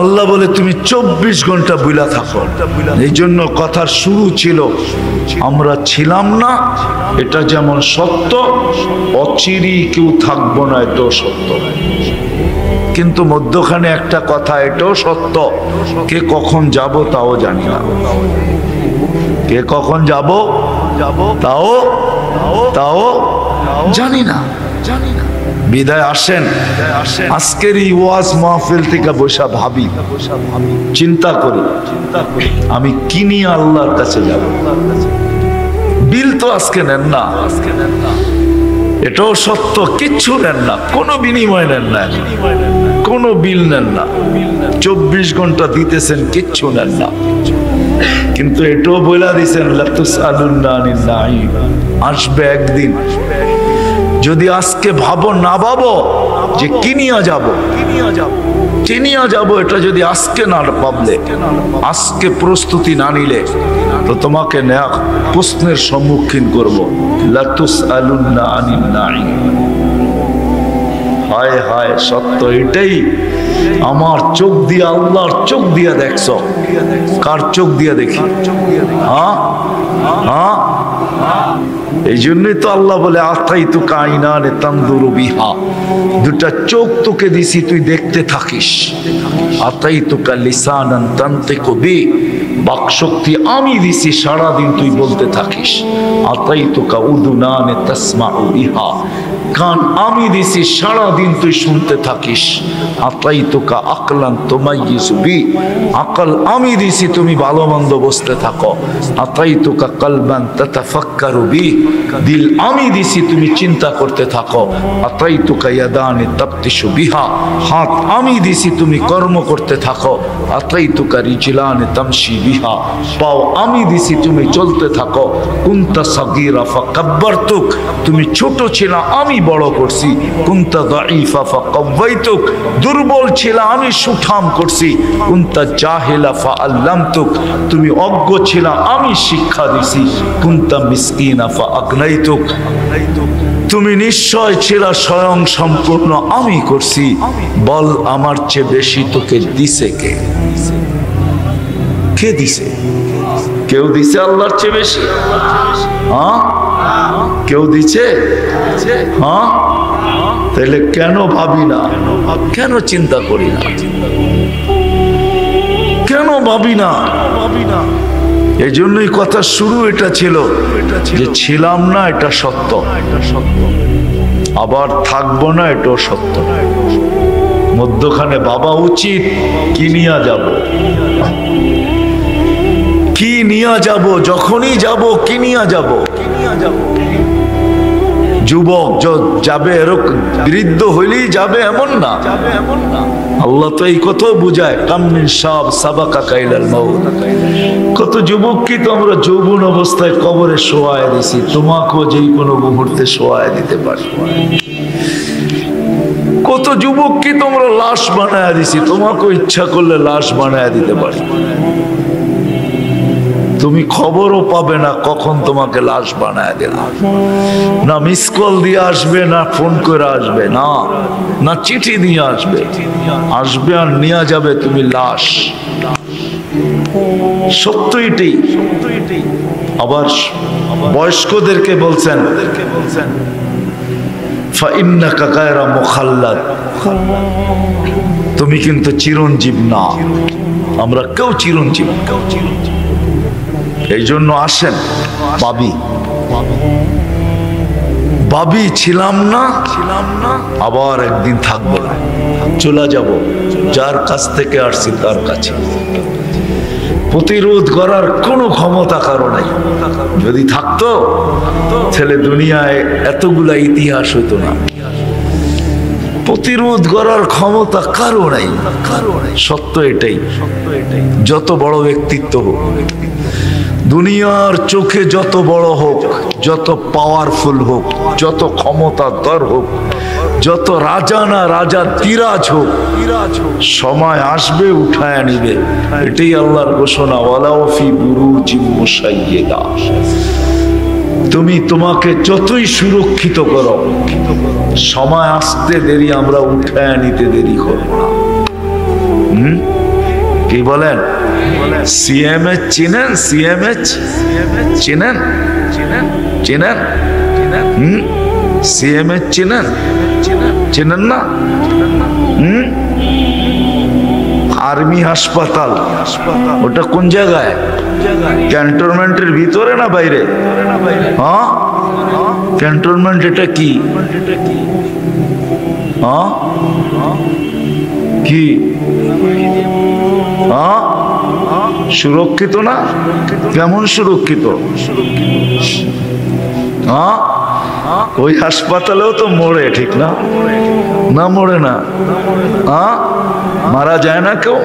আল্লাহ বলে তুমি 24 ঘন্টা বুইলা থাকো। এই জন্য কথার শুরু ছিল আমরা ছিলাম না, এটা যেমন সত্য, অচিরেই কেউ থাকবো না, এটাও সত্য। কিন্তু মধ্যখানে একটা কথা, এটাও সত্য, কে কখন যাব তাও জানি না। কে কখন যাব তাও তাও জানি না। বিদায় আসেন আজকের এই ওয়াজ মাহফিল থেকে বসা ভাবি, চিন্তা করি আমি কি নিয়ে আল্লাহর কাছে যাব। বিল তো আজকে নেন না, এটাও সত্য, কিচ্ছু নেন না, কোনো বিনিময় নেন না, কোনো বিল নেন না। 24 ঘন্টা দিতেছেন, কিচ্ছু নেন না। কিন্তু এটাও বলে দিয়েছেন লাতুসআলুন্না আনিন নাঈম, আসবে একদিন। যদি আজকে ভাবো না ভাবো যে কি নিয়ে যাব, এটা যদি আজকে না ভাবলে, আজকে প্রস্তুতি না নিলে, তো তোমাকে প্রশ্নের সম্মুখীন করবো। লাতুসআলুন্না আনিন নাঈম। হায় হায়, সত্য এটাই। আমার চোখ দিয়ে, আল্লাহর চোখ দিয়ে দেখছ। কার চোখ দিয়ে দেখি? হ্যাঁ হ্যাঁ, এই জন্যই তো আল্লাহ বলে আতাইতুকা আইনানে তানজুরু বিহা, দুটা চোখ তোকে দিছি তুই দেখতে থাকিস। আতাইতুকা লিসানান তানতিকু বি, বাকশক্তি আমি দিছি সারাদিন তুই বলতে থাকিস। আতাইতুকা উদুনানে তাসমাউ বিহা, কান আমি দিছি সারাদিন তুই শুনতে থাকিস। আতাইতুকা আকলান তুমাইয়িজু বি, আকল আমি দিছি তুমি ভালো মন্দ বুঝতে থাকো। আতাইতুকা কলবান তাতাফাক্কারু বি, দিল আমি দিছি তুমি চিন্তা করতে থাকো। আতাইতুকা ইয়াদানি তাবতিশু বিহা, হাত আমি দিছি তুমি কর্ম করতে থাকো। আতাইতুকা রিজলানি তামশি বিহা, পাও আমি দিছি তুমি চলতে থাকো। কুনতা সাগীরা ফাকাব্বারতুক, তুমি ছোট ছিলা আমি বড় করছি। কুনতা দাঈফা ফাকাওয়াইতুক, দুর্বল ছিলা আমি সুঠাম করছি। কুনতা জাহিলা ফাআল্লামতুক, তুমি অজ্ঞ ছিলা আমি শিক্ষা দিছি। কুনতা মিসকিনা ফাআগনাইতুক, তুমি নিশ্চয় ছিলা স্বয়ং সম্পূর্ণ আমি করছি। বল আমার চেয়ে বেশি তোকে দিছে কে? কে দিছে? কেউ দিছে আল্লাহর চেয়ে বেশি? হ্যাঁ, কেউ দিছে? হ্যাঁ, তাহলে কেন ভাবি না, কেন চিন্তা করি না, কেন ভাবি না? এই জন্যই কথা শুরু এটা ছিল যে ছিলাম না, এটা সত্য, আবার থাকবো না, এটাও সত্য। মধ্যখানে ভাবা উচিত কি নিয়ে যাব, কি নিয়ে যাব, যখনই যাব কি নিয়ে যাব। যুবক যাবে এরকম, বৃদ্ধ হইলেই যাবে এমন না। আল্লাহ তো এই কথাও বুঝায়, কামিন সাব সাবাকা কাইলাল মাউত। কত যুবক কি তো আমরা যৌবন অবস্থায় কবরে শোয়ায় দিছি, তোমাকেও যেই কোনো মুহূর্তে শোয়ায় দিতে পারি। কত যুবক কি তোমরা লাশ বানায় দিছি, তোমাকেও ইচ্ছা করলে লাশ বানায় দিতে পারি। তুমি খবরও পাবে না কখন তোমাকে লাশ বানায় দিলাম। না মিস কল দিয়ে আসবে, না ফোন করে আসবে, না না চিঠি দিয়ে আসবে, আসবে আর নিয়ে যাবে তুমি লাশ। সত্য এটাই। আবার বয়স্কদেরকে বলছেন ফাইন্নাকা গায়রা মুখাল্লাদ, তুমি কিন্তু চিরঞ্জীব না, আমরা কেউ চিরঞ্জীব। এই জন্য আসেন ভাবি, ভাবি ছিলাম না, আবার একদিন থাকবো না, চলে যাব যার কাছ থেকে আসছি তার কাছে। প্রতিরোধ করার কোনো ক্ষমতা কারো নাই। যদি থাকতো ছেলে দুনিয়ায় এতগুলা ইতিহাস হতো না। প্রতিরোধ করার ক্ষমতা কারো নাই। সত্য এটাই। যত বড় ব্যক্তিত্ব হোক, দুনিয়ার চোখে যত বড় হোক, যত পাওয়ারফুল হোক, যত ক্ষমতাধর হোক, যত রাজা না রাজা তিরাজ হোক, সময় আসবে উঠায় নিবে। এটাই আল্লাহর ঘোষণা, ওয়ালাউ ফি বুরুজিম মুশাইয়্যিদা। তুমি তোমাকে যতই সুরক্ষিত করো, সময় আসতে দেরি, আমরা উঠায় নিতে দেরি করব না। কি বলেন? সিএমএইচ চিনেন? সিএমএইচ চিনেন? চিনেন? সিএমএইচ চিনেন? চিনেন না? আর্মি হাসপাতাল, ওটা কোন জায়গায়? ক্যান্টনমেন্টের ভিতরে না বাইরে? হ্যাঁ, ক্যান্টনমেন্ট এটা কি? হ্যাঁ কি? হ্যাঁ সুরক্ষিত না? কেমন সুরক্ষিত? হ্যাঁ ওই হাসপাতালেও তো মরে, ঠিক না? না মরে না? হ্যাঁ মারা যায় না কেউ?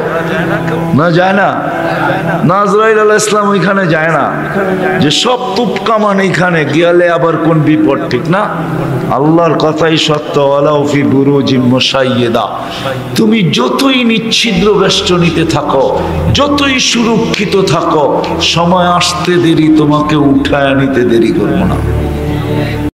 না যায় না? না আজরাইল আলাইহিস সালাম ওইখানে যায় না, যে সব তুপকামান এইখানে গেলে আবার কোন বিপদ, ঠিক না? আল্লাহর কথাই সত্য, ওয়ালাউ ফি বুরুজিম মুশাইয়্যিদা। তুমি যতই নিচ্ছিদ্র বেষ্টনীতে থাকো, যতই সুরক্ষিত থাকো, সময় আসতে দেরি, তোমাকে উঠায় নিতে দেরি করবো না।